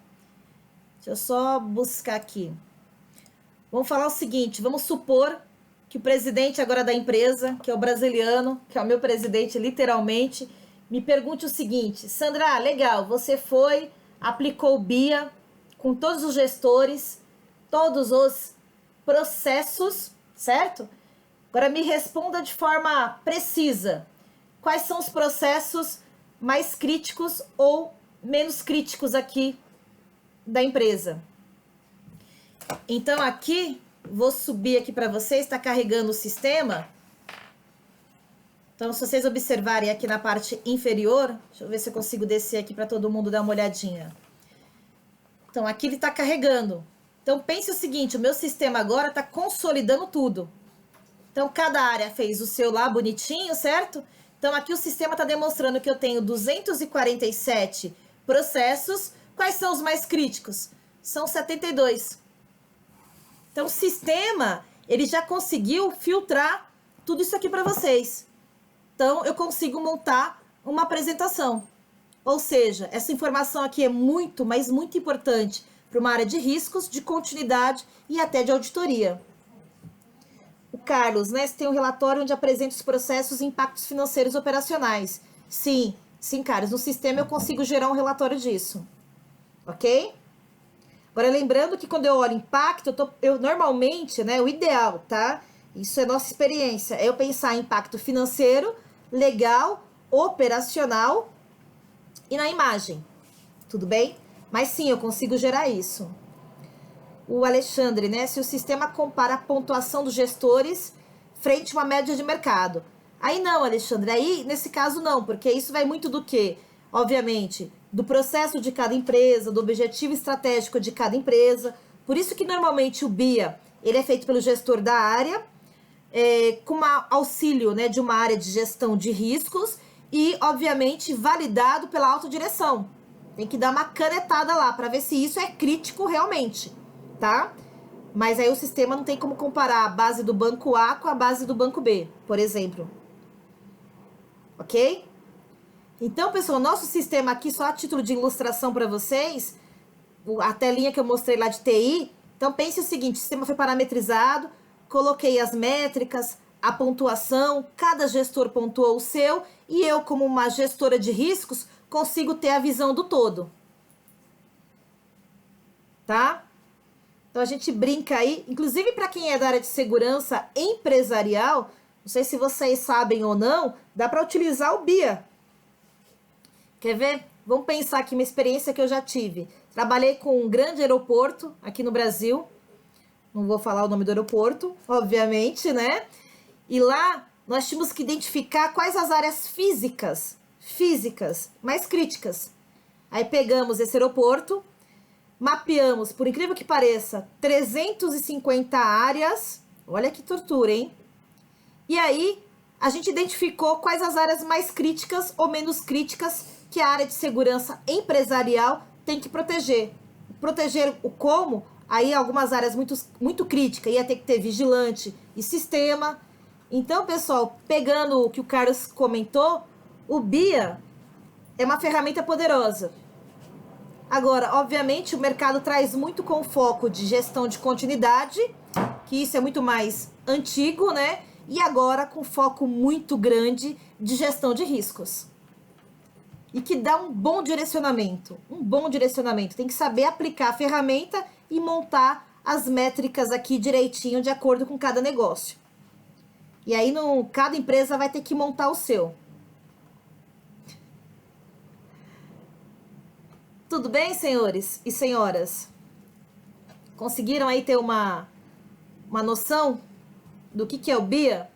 Deixa eu só buscar aqui. Vamos falar o seguinte, vamos supor que o presidente agora da empresa, que é o brasiliano, que é o meu presidente literalmente, me pergunte o seguinte: Sandra, legal, você foi, aplicou o BIA com todos os gestores, todos os processos, certo? Agora me responda de forma precisa, quais são os processos mais críticos ou menos críticos aqui da empresa. Então aqui, vou subir aqui para vocês, está carregando o sistema. Então, se vocês observarem aqui na parte inferior, deixa eu ver se eu consigo descer aqui para todo mundo dar uma olhadinha. Então, aqui ele está carregando. Então, pense o seguinte, o meu sistema agora está consolidando tudo. Então, cada área fez o seu lá bonitinho, certo? Então, aqui o sistema está demonstrando que eu tenho 247 processos. Quais são os mais críticos? São 72. Então, o sistema, ele já conseguiu filtrar tudo isso aqui para vocês. Então, eu consigo montar uma apresentação. Ou seja, essa informação aqui é muito, mas muito importante para uma área de riscos, de continuidade e até de auditoria. O Carlos, né? Você tem um relatório onde apresenta os processos e impactos financeiros operacionais. Sim, Carlos. No sistema eu consigo gerar um relatório disso. Ok? Agora, lembrando que quando eu olho impacto, eu normalmente, né? O ideal, tá? Isso é nossa experiência. É eu pensar em impacto financeiro, legal, operacional e na imagem. Tudo bem? Mas sim, eu consigo gerar isso. O Alexandre, né? Se o sistema compara a pontuação dos gestores frente a uma média de mercado. Aí não, Alexandre. Aí, nesse caso, não. Porque isso vai muito do quê? Obviamente, do processo de cada empresa, do objetivo estratégico de cada empresa. Por isso que, normalmente, o BIA, ele é feito pelo gestor da área, com auxílio, né, de uma área de gestão de riscos e, obviamente, validado pela autodireção. Tem que dar uma canetada lá para ver se isso é crítico realmente, tá? Mas aí o sistema não tem como comparar a base do banco A com a base do banco B, por exemplo. Ok? Então, pessoal, nosso sistema aqui, só a título de ilustração para vocês, a telinha que eu mostrei lá de TI. Então, pense o seguinte, o sistema foi parametrizado, coloquei as métricas, a pontuação, cada gestor pontuou o seu, e eu, como uma gestora de riscos, consigo ter a visão do todo. tá? Então a gente brinca aí, inclusive para quem é da área de segurança empresarial, não sei se vocês sabem ou não, dá para utilizar o BIA. Quer ver? Vamos pensar aqui uma experiência que eu já tive. Trabalhei com um grande aeroporto aqui no Brasil. Não vou falar o nome do aeroporto, obviamente, né? E lá nós tínhamos que identificar quais as áreas físicas mais críticas. Aí pegamos esse aeroporto, mapeamos, por incrível que pareça, 350 áreas. Olha que tortura, hein? E aí a gente identificou quais as áreas mais críticas ou menos críticas que a área de segurança empresarial tem que proteger. Proteger o como? Aí algumas áreas muito críticas, ia ter que ter vigilante e sistema. Então, pessoal, pegando o que o Carlos comentou, o BIA é uma ferramenta poderosa. Agora, obviamente, o mercado traz muito com foco de gestão de continuidade, que isso é muito mais antigo, né? E agora com foco muito grande de gestão de riscos. E que dá um bom direcionamento. Tem que saber aplicar a ferramenta e montar as métricas aqui direitinho de acordo com cada negócio. E aí, cada empresa vai ter que montar o seu. Tudo bem, senhores e senhoras? Conseguiram aí ter uma noção do que é o BIA?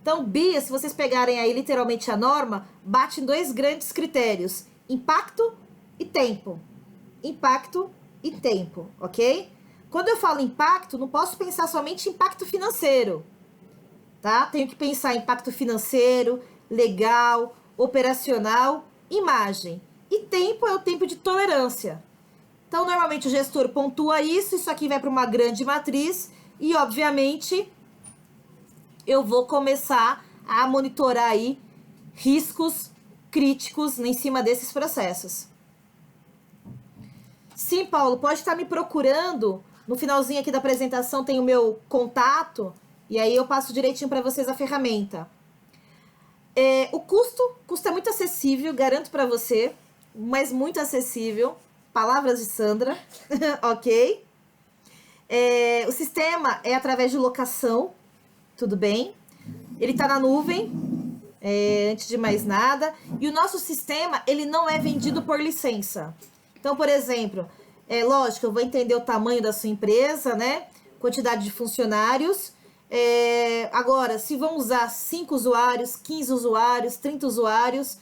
Então, BIA, se vocês pegarem aí literalmente a norma, bate em dois grandes critérios: impacto e tempo. Impacto e tempo, ok? Quando eu falo impacto, não posso pensar somente em impacto financeiro, tá? Tenho que pensar em impacto financeiro, legal, operacional, imagem. E tempo é o tempo de tolerância. Então, normalmente o gestor pontua isso aqui vai para uma grande matriz e, obviamente, eu vou começar a monitorar aí riscos críticos em cima desses processos. Sim, Paulo, pode estar me procurando. No finalzinho aqui da apresentação tem o meu contato e aí eu passo direitinho para vocês a ferramenta. O custo é muito acessível, garanto para você, mas muito acessível. Palavras de Sandra, ok? O sistema é através de locação, tudo bem? Ele está na nuvem, antes de mais nada. E o nosso sistema, ele não é vendido por licença. Então, por exemplo, lógico, eu vou entender o tamanho da sua empresa, né? Quantidade de funcionários. Agora, se vão usar 5 usuários, 15 usuários, 30 usuários,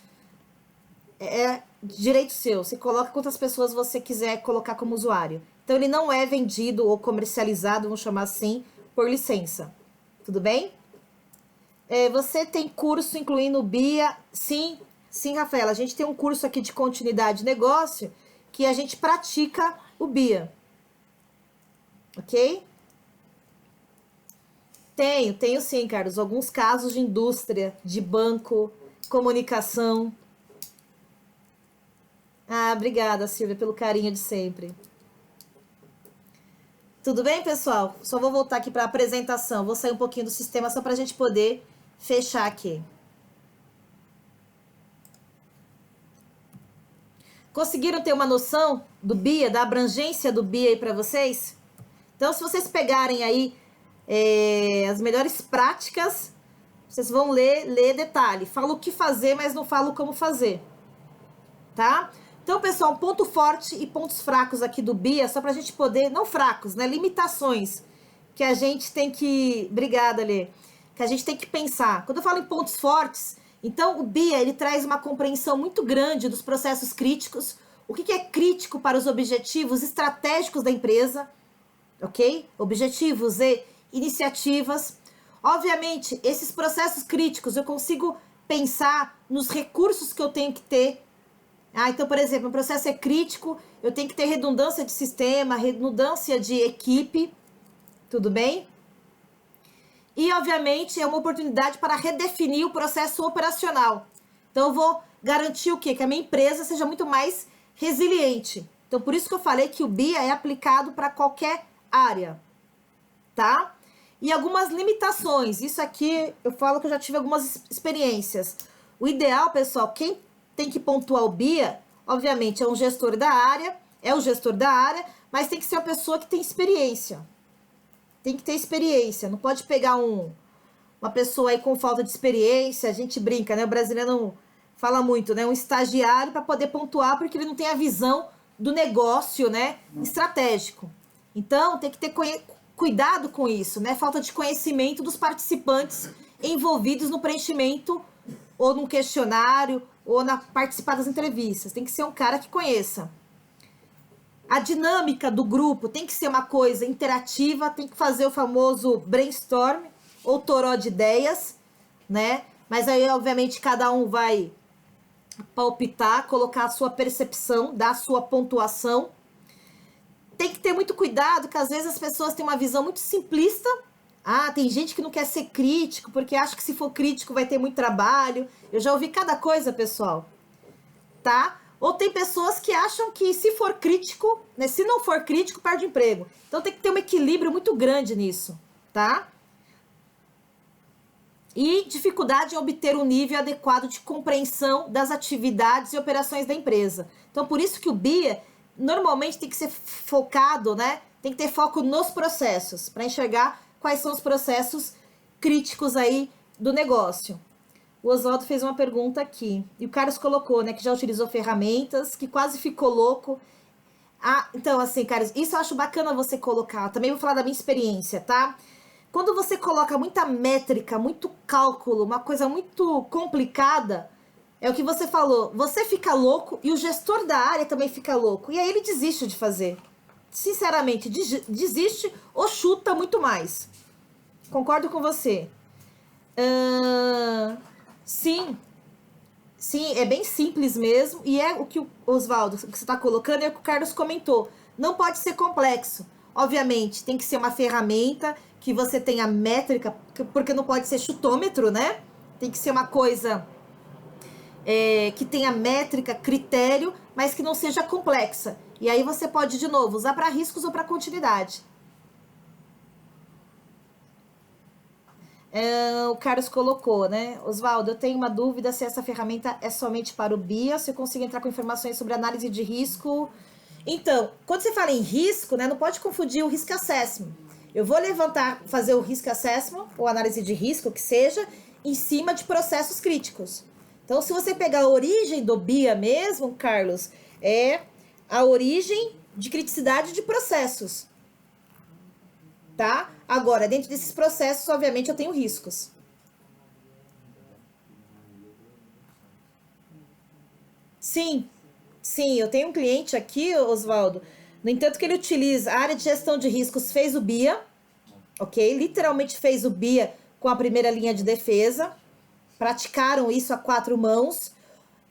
é direito seu. Você coloca quantas pessoas você quiser colocar como usuário. Então, ele não é vendido ou comercializado, vamos chamar assim, por licença. Tudo bem? Você tem curso incluindo o BIA? Sim, Rafaela. A gente tem um curso aqui de continuidade de negócio que a gente pratica o BIA. Ok? Tenho sim, Carlos. Alguns casos de indústria, de banco, comunicação. Ah, obrigada, Silvia, pelo carinho de sempre. Tudo bem, pessoal? Só vou voltar aqui para a apresentação. Vou sair um pouquinho do sistema só para a gente poder fechar aqui. Conseguiram ter uma noção do BIA, da abrangência do BIA aí para vocês? Então, se vocês pegarem aí as melhores práticas, vocês vão ler detalhe. Falo o que fazer, mas não falo como fazer. Tá? Então, pessoal, ponto forte e pontos fracos aqui do BIA, só pra gente poder, não fracos, né? Limitações que a gente tem que, obrigada, Lê, que a gente tem que pensar. Quando eu falo em pontos fortes, então o BIA, ele traz uma compreensão muito grande dos processos críticos, o que é crítico para os objetivos estratégicos da empresa, ok? Objetivos e iniciativas. Obviamente, esses processos críticos, eu consigo pensar nos recursos que eu tenho que ter. Então, por exemplo, o processo é crítico, eu tenho que ter redundância de sistema, redundância de equipe, tudo bem? E, obviamente, é uma oportunidade para redefinir o processo operacional. Então, eu vou garantir o quê? Que a minha empresa seja muito mais resiliente. Então, por isso que eu falei que o BIA é aplicado para qualquer área, tá? E algumas limitações. Isso aqui, eu falo que eu já tive algumas experiências. O ideal, pessoal, quem tem que pontuar o BIA, obviamente, é um gestor da área é o gestor da área, mas tem que ser uma pessoa que tem experiência. Tem que ter experiência, não pode pegar uma pessoa aí com falta de experiência, a gente brinca, né? O brasileiro não fala muito, né? Um estagiário para poder pontuar porque ele não tem a visão do negócio, né? Estratégico. Então, tem que ter cuidado com isso, né? Falta de conhecimento dos participantes envolvidos no preenchimento ou no questionário ou na participar das entrevistas. Tem que ser um cara que conheça. A dinâmica do grupo tem que ser uma coisa interativa, tem que fazer o famoso brainstorm ou toró de ideias, né? Mas aí, obviamente, cada um vai palpitar, colocar a sua percepção, dar a sua pontuação. Tem que ter muito cuidado, que às vezes as pessoas têm uma visão muito simplista. Ah, tem gente que não quer ser crítico, porque acha que se for crítico vai ter muito trabalho. Eu já ouvi cada coisa, pessoal. Tá? Ou tem pessoas que acham que se for crítico, né, se não for crítico, perde emprego. Então tem que ter um equilíbrio muito grande nisso, tá? E dificuldade em obter um nível adequado de compreensão das atividades e operações da empresa. Então por isso que o BIA normalmente tem que ser focado, né? Tem que ter foco nos processos, para enxergar quais são os processos críticos aí do negócio. O Oswaldo fez uma pergunta aqui. E o Carlos colocou, né, que já utilizou ferramentas, que quase ficou louco. Ah, então, assim, Carlos, isso eu acho bacana você colocar. Também vou falar da minha experiência, tá? Quando você coloca muita métrica, muito cálculo, uma coisa muito complicada, é o que você falou. Você fica louco e o gestor da área também fica louco. E aí ele desiste de fazer. Sinceramente, desiste ou chuta muito mais. Concordo com você. Sim, é bem simples mesmo, e é o que o Oswaldo, o que você está colocando, é o que o Carlos comentou. Não pode ser complexo. Obviamente, tem que ser uma ferramenta que você tenha métrica, porque não pode ser chutômetro, né? Tem que ser uma coisa que tenha métrica, critério, mas que não seja complexa. E aí você pode, de novo, usar para riscos ou para continuidade. O Carlos colocou, né? Oswaldo, eu tenho uma dúvida se essa ferramenta é somente para o BIA, se eu consigo entrar com informações sobre análise de risco. Então, quando você fala em risco, né, não pode confundir o risk assessment. Eu vou fazer o risk assessment, ou análise de risco, que seja, em cima de processos críticos. Então, se você pegar a origem do BIA mesmo, Carlos, é a origem de criticidade de processos. Tá? Agora, dentro desses processos, obviamente, eu tenho riscos. Sim, eu tenho um cliente aqui, Oswaldo. No entanto, que ele utiliza a área de gestão de riscos, fez o BIA, ok? Literalmente fez o BIA com a primeira linha de defesa. Praticaram isso a 4 mãos.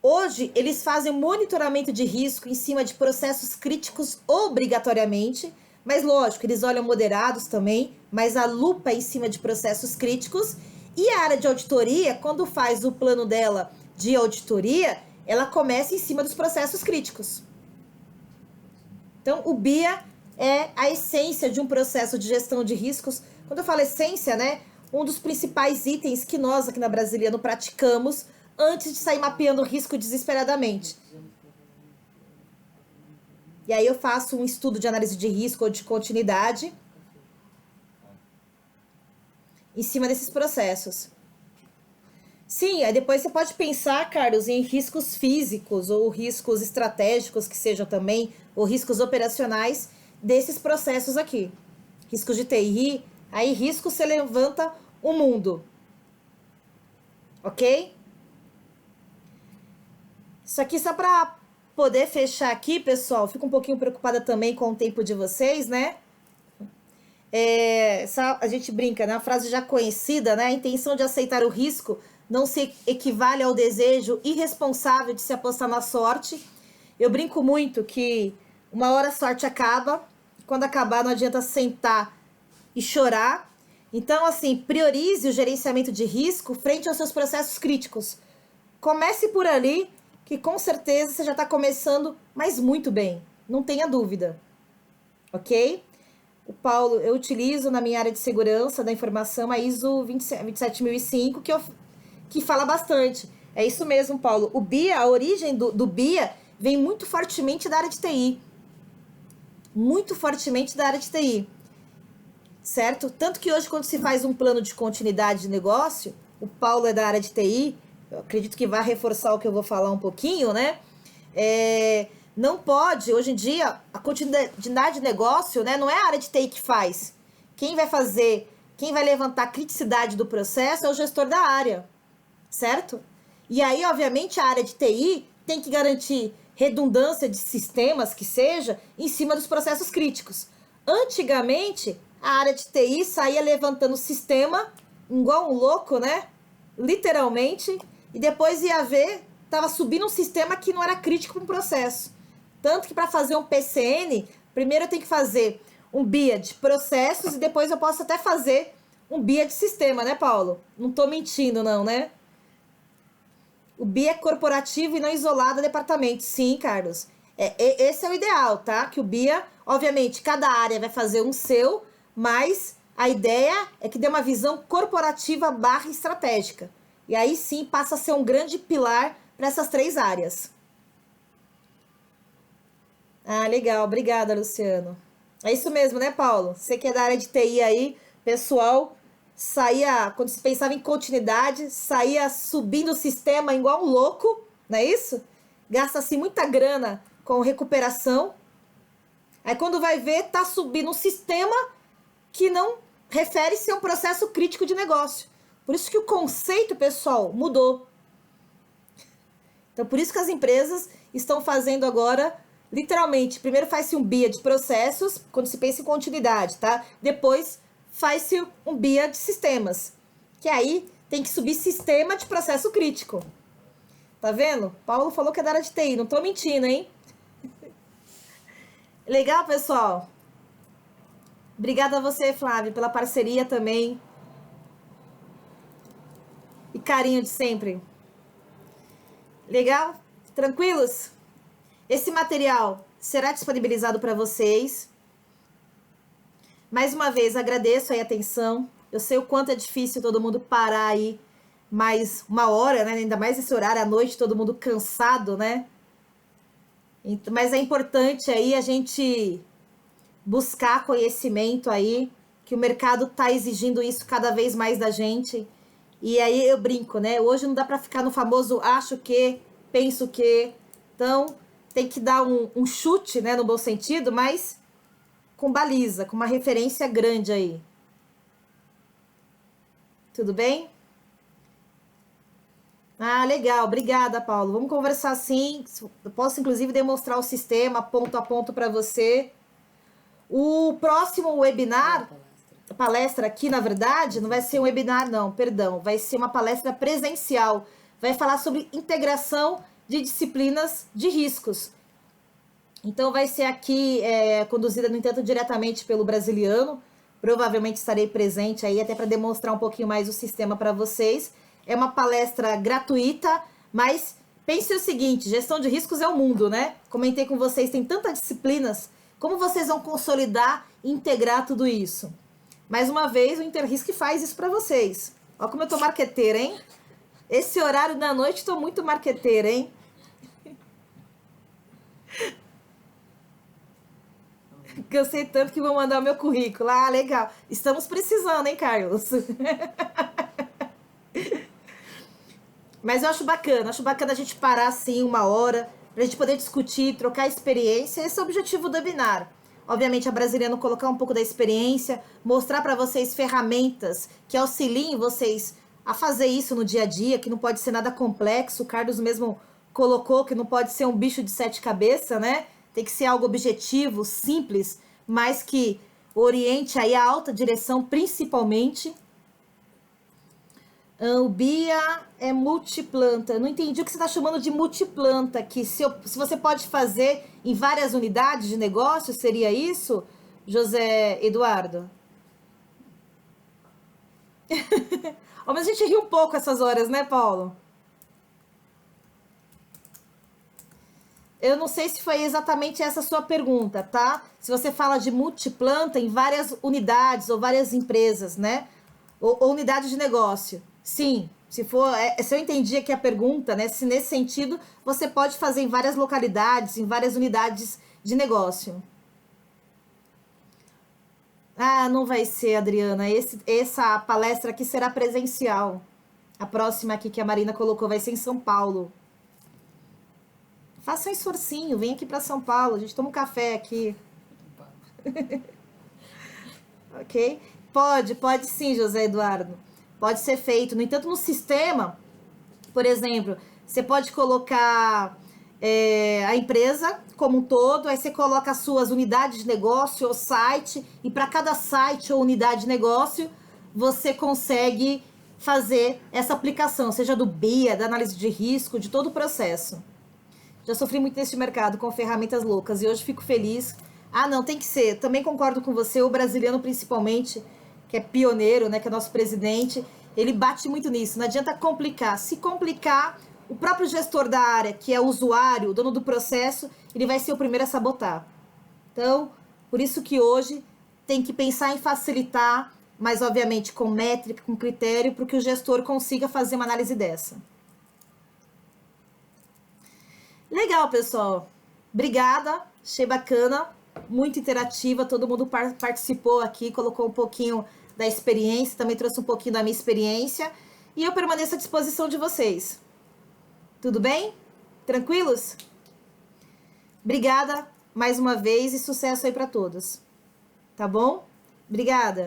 Hoje, eles fazem monitoramento de risco em cima de processos críticos obrigatoriamente. Mas lógico, eles olham moderados também, mas a lupa é em cima de processos críticos. E a área de auditoria, quando faz o plano dela de auditoria, ela começa em cima dos processos críticos. Então, o BIA é a essência de um processo de gestão de riscos. Quando eu falo essência, né, um dos principais itens que nós aqui na Brasiliano praticamos antes de sair mapeando o risco desesperadamente. E aí eu faço um estudo de análise de risco ou de continuidade em cima desses processos. Sim, aí depois você pode pensar, Carlos, em riscos físicos ou riscos estratégicos que sejam também, ou riscos operacionais desses processos aqui. Riscos de TI, aí risco você levanta o mundo. Ok? Isso aqui só para poder fechar aqui, pessoal, fico um pouquinho preocupada também com o tempo de vocês, né? A gente brinca, né? Uma frase já conhecida, né? A intenção de aceitar o risco não se equivale ao desejo irresponsável de se apostar na sorte. Eu brinco muito que uma hora a sorte acaba, quando acabar não adianta sentar e chorar. Então, assim, priorize o gerenciamento de risco frente aos seus processos críticos. Comece por ali, que com certeza você já está começando, mas muito bem, não tenha dúvida, ok? O Paulo, eu utilizo na minha área de segurança da informação a ISO 27005, que fala bastante. É isso mesmo, Paulo. O BIA, a origem do BIA vem muito fortemente da área de TI. muito fortemente da área de TI, certo? Tanto que hoje, quando se faz um plano de continuidade de negócio, o Paulo é da área de TI, eu acredito que vai reforçar o que eu vou falar um pouquinho, né? Não pode, hoje em dia, a continuidade de negócio, né, não é a área de TI que faz. Quem vai levantar a criticidade do processo é o gestor da área, certo? E aí, obviamente, a área de TI tem que garantir redundância de sistemas, que seja, em cima dos processos críticos. Antigamente, a área de TI saía levantando o sistema, igual um louco, né? Literalmente, e depois ia ver, estava subindo um sistema que não era crítico para um processo. Tanto que para fazer um PCN, primeiro eu tenho que fazer um BIA de processos e depois eu posso até fazer um BIA de sistema, né, Paulo? Não tô mentindo, não, né? O BIA é corporativo e não isolado a departamento. Sim, Carlos. Esse é o ideal, tá? Que o BIA, obviamente, cada área vai fazer um seu, mas a ideia é que dê uma visão corporativa / estratégica. E aí sim passa a ser um grande pilar para essas 3 áreas. Ah, legal. Obrigada, Luciano. É isso mesmo, né, Paulo? Você que é da área de TI aí, pessoal, saía, quando se pensava em continuidade, saía subindo o sistema igual um louco, não é isso? Gasta-se muita grana com recuperação. Aí quando vai ver, tá subindo um sistema que não refere-se a um processo crítico de negócio. Por isso que o conceito, pessoal, mudou. Então, por isso que as empresas estão fazendo agora, literalmente, primeiro faz-se um BIA de processos, quando se pensa em continuidade, tá? Depois faz-se um BIA de sistemas, que aí tem que subir sistema de processo crítico. Tá vendo? Paulo falou que é da área de TI, não tô mentindo, hein? Legal, pessoal? Obrigada a você, Flávio, pela parceria também. E carinho de sempre. Legal? Tranquilos? Esse material será disponibilizado para vocês. Mais uma vez, agradeço aí a atenção. Eu sei o quanto é difícil todo mundo parar aí mais uma hora, né? Ainda mais esse horário à noite, todo mundo cansado, né? Mas é importante aí a gente buscar conhecimento aí, que o mercado está exigindo isso cada vez mais da gente. E aí eu brinco, né? Hoje não dá para ficar no famoso acho que, penso que. Então, tem que dar um chute, né? No bom sentido, mas com baliza, com uma referência grande aí. Tudo bem? Ah, legal. Obrigada, Paulo. Vamos conversar sim. Eu posso, inclusive, demonstrar o sistema ponto a ponto para você. O próximo webinar, a palestra aqui, na verdade, não vai ser um webinar, não, perdão. Vai ser uma palestra presencial. Vai falar sobre integração de disciplinas de riscos. Então, vai ser aqui conduzida, no entanto, diretamente pelo Brasiliano. Provavelmente estarei presente aí, até para demonstrar um pouquinho mais o sistema para vocês. É uma palestra gratuita, mas pense o seguinte, gestão de riscos é o mundo, né? Comentei com vocês, tem tantas disciplinas. Como vocês vão consolidar e integrar tudo isso? Mais uma vez, o Interrisc faz isso para vocês. Olha como eu tô marqueteira, hein? Esse horário da noite, tô muito marqueteira, hein? Cansei tanto que vou mandar o meu currículo. Ah, legal. Estamos precisando, hein, Carlos? Mas eu acho bacana a gente parar assim uma hora, pra gente poder discutir, trocar experiência. Esse é o objetivo do webinar. Obviamente, a Brasiliano colocar um pouco da experiência, mostrar para vocês ferramentas que auxiliem vocês a fazer isso no dia a dia, que não pode ser nada complexo. O Carlos mesmo colocou que não pode ser um bicho de 7 cabeças, né? Tem que ser algo objetivo, simples, mas que oriente aí a alta direção, principalmente. O BIA é multiplanta. Eu não entendi o que você está chamando de multiplanta aqui. Se você pode fazer em várias unidades de negócio, seria isso, José Eduardo? Oh, mas a gente ri um pouco essas horas, né, Paulo? Eu não sei se foi exatamente essa a sua pergunta, tá? Se você fala de multiplanta em várias unidades ou várias empresas, né? Ou unidades de negócio. Sim, se eu entendi aqui a pergunta, né? Se nesse sentido, você pode fazer em várias localidades, em várias unidades de negócio. Ah, não vai ser, Adriana. Essa palestra aqui será presencial. A próxima aqui que a Marina colocou vai ser em São Paulo. Faça um esforcinho, vem aqui para São Paulo. A gente toma um café aqui. Ok? Pode sim, José Eduardo. Pode ser feito. No entanto, no sistema, por exemplo, você pode colocar a empresa como um todo, aí você coloca as suas unidades de negócio ou site, e para cada site ou unidade de negócio, você consegue fazer essa aplicação, seja do BIA, da análise de risco, de todo o processo. Já sofri muito nesse mercado com ferramentas loucas e hoje fico feliz. Ah, não, tem que ser. Também concordo com você, o brasileiro principalmente, que é pioneiro, né, que é nosso presidente, ele bate muito nisso. Não adianta complicar. Se complicar, o próprio gestor da área, que é o usuário, o dono do processo, ele vai ser o primeiro a sabotar. Então, por isso que hoje tem que pensar em facilitar, mas obviamente com métrica, com critério, para que o gestor consiga fazer uma análise dessa. Legal, pessoal. Obrigada, achei bacana, muito interativa, todo mundo participou aqui, colocou um pouquinho da experiência, também trouxe um pouquinho da minha experiência, e eu permaneço à disposição de vocês. Tudo bem? Tranquilos? Obrigada mais uma vez e sucesso aí para todos. Tá bom? Obrigada.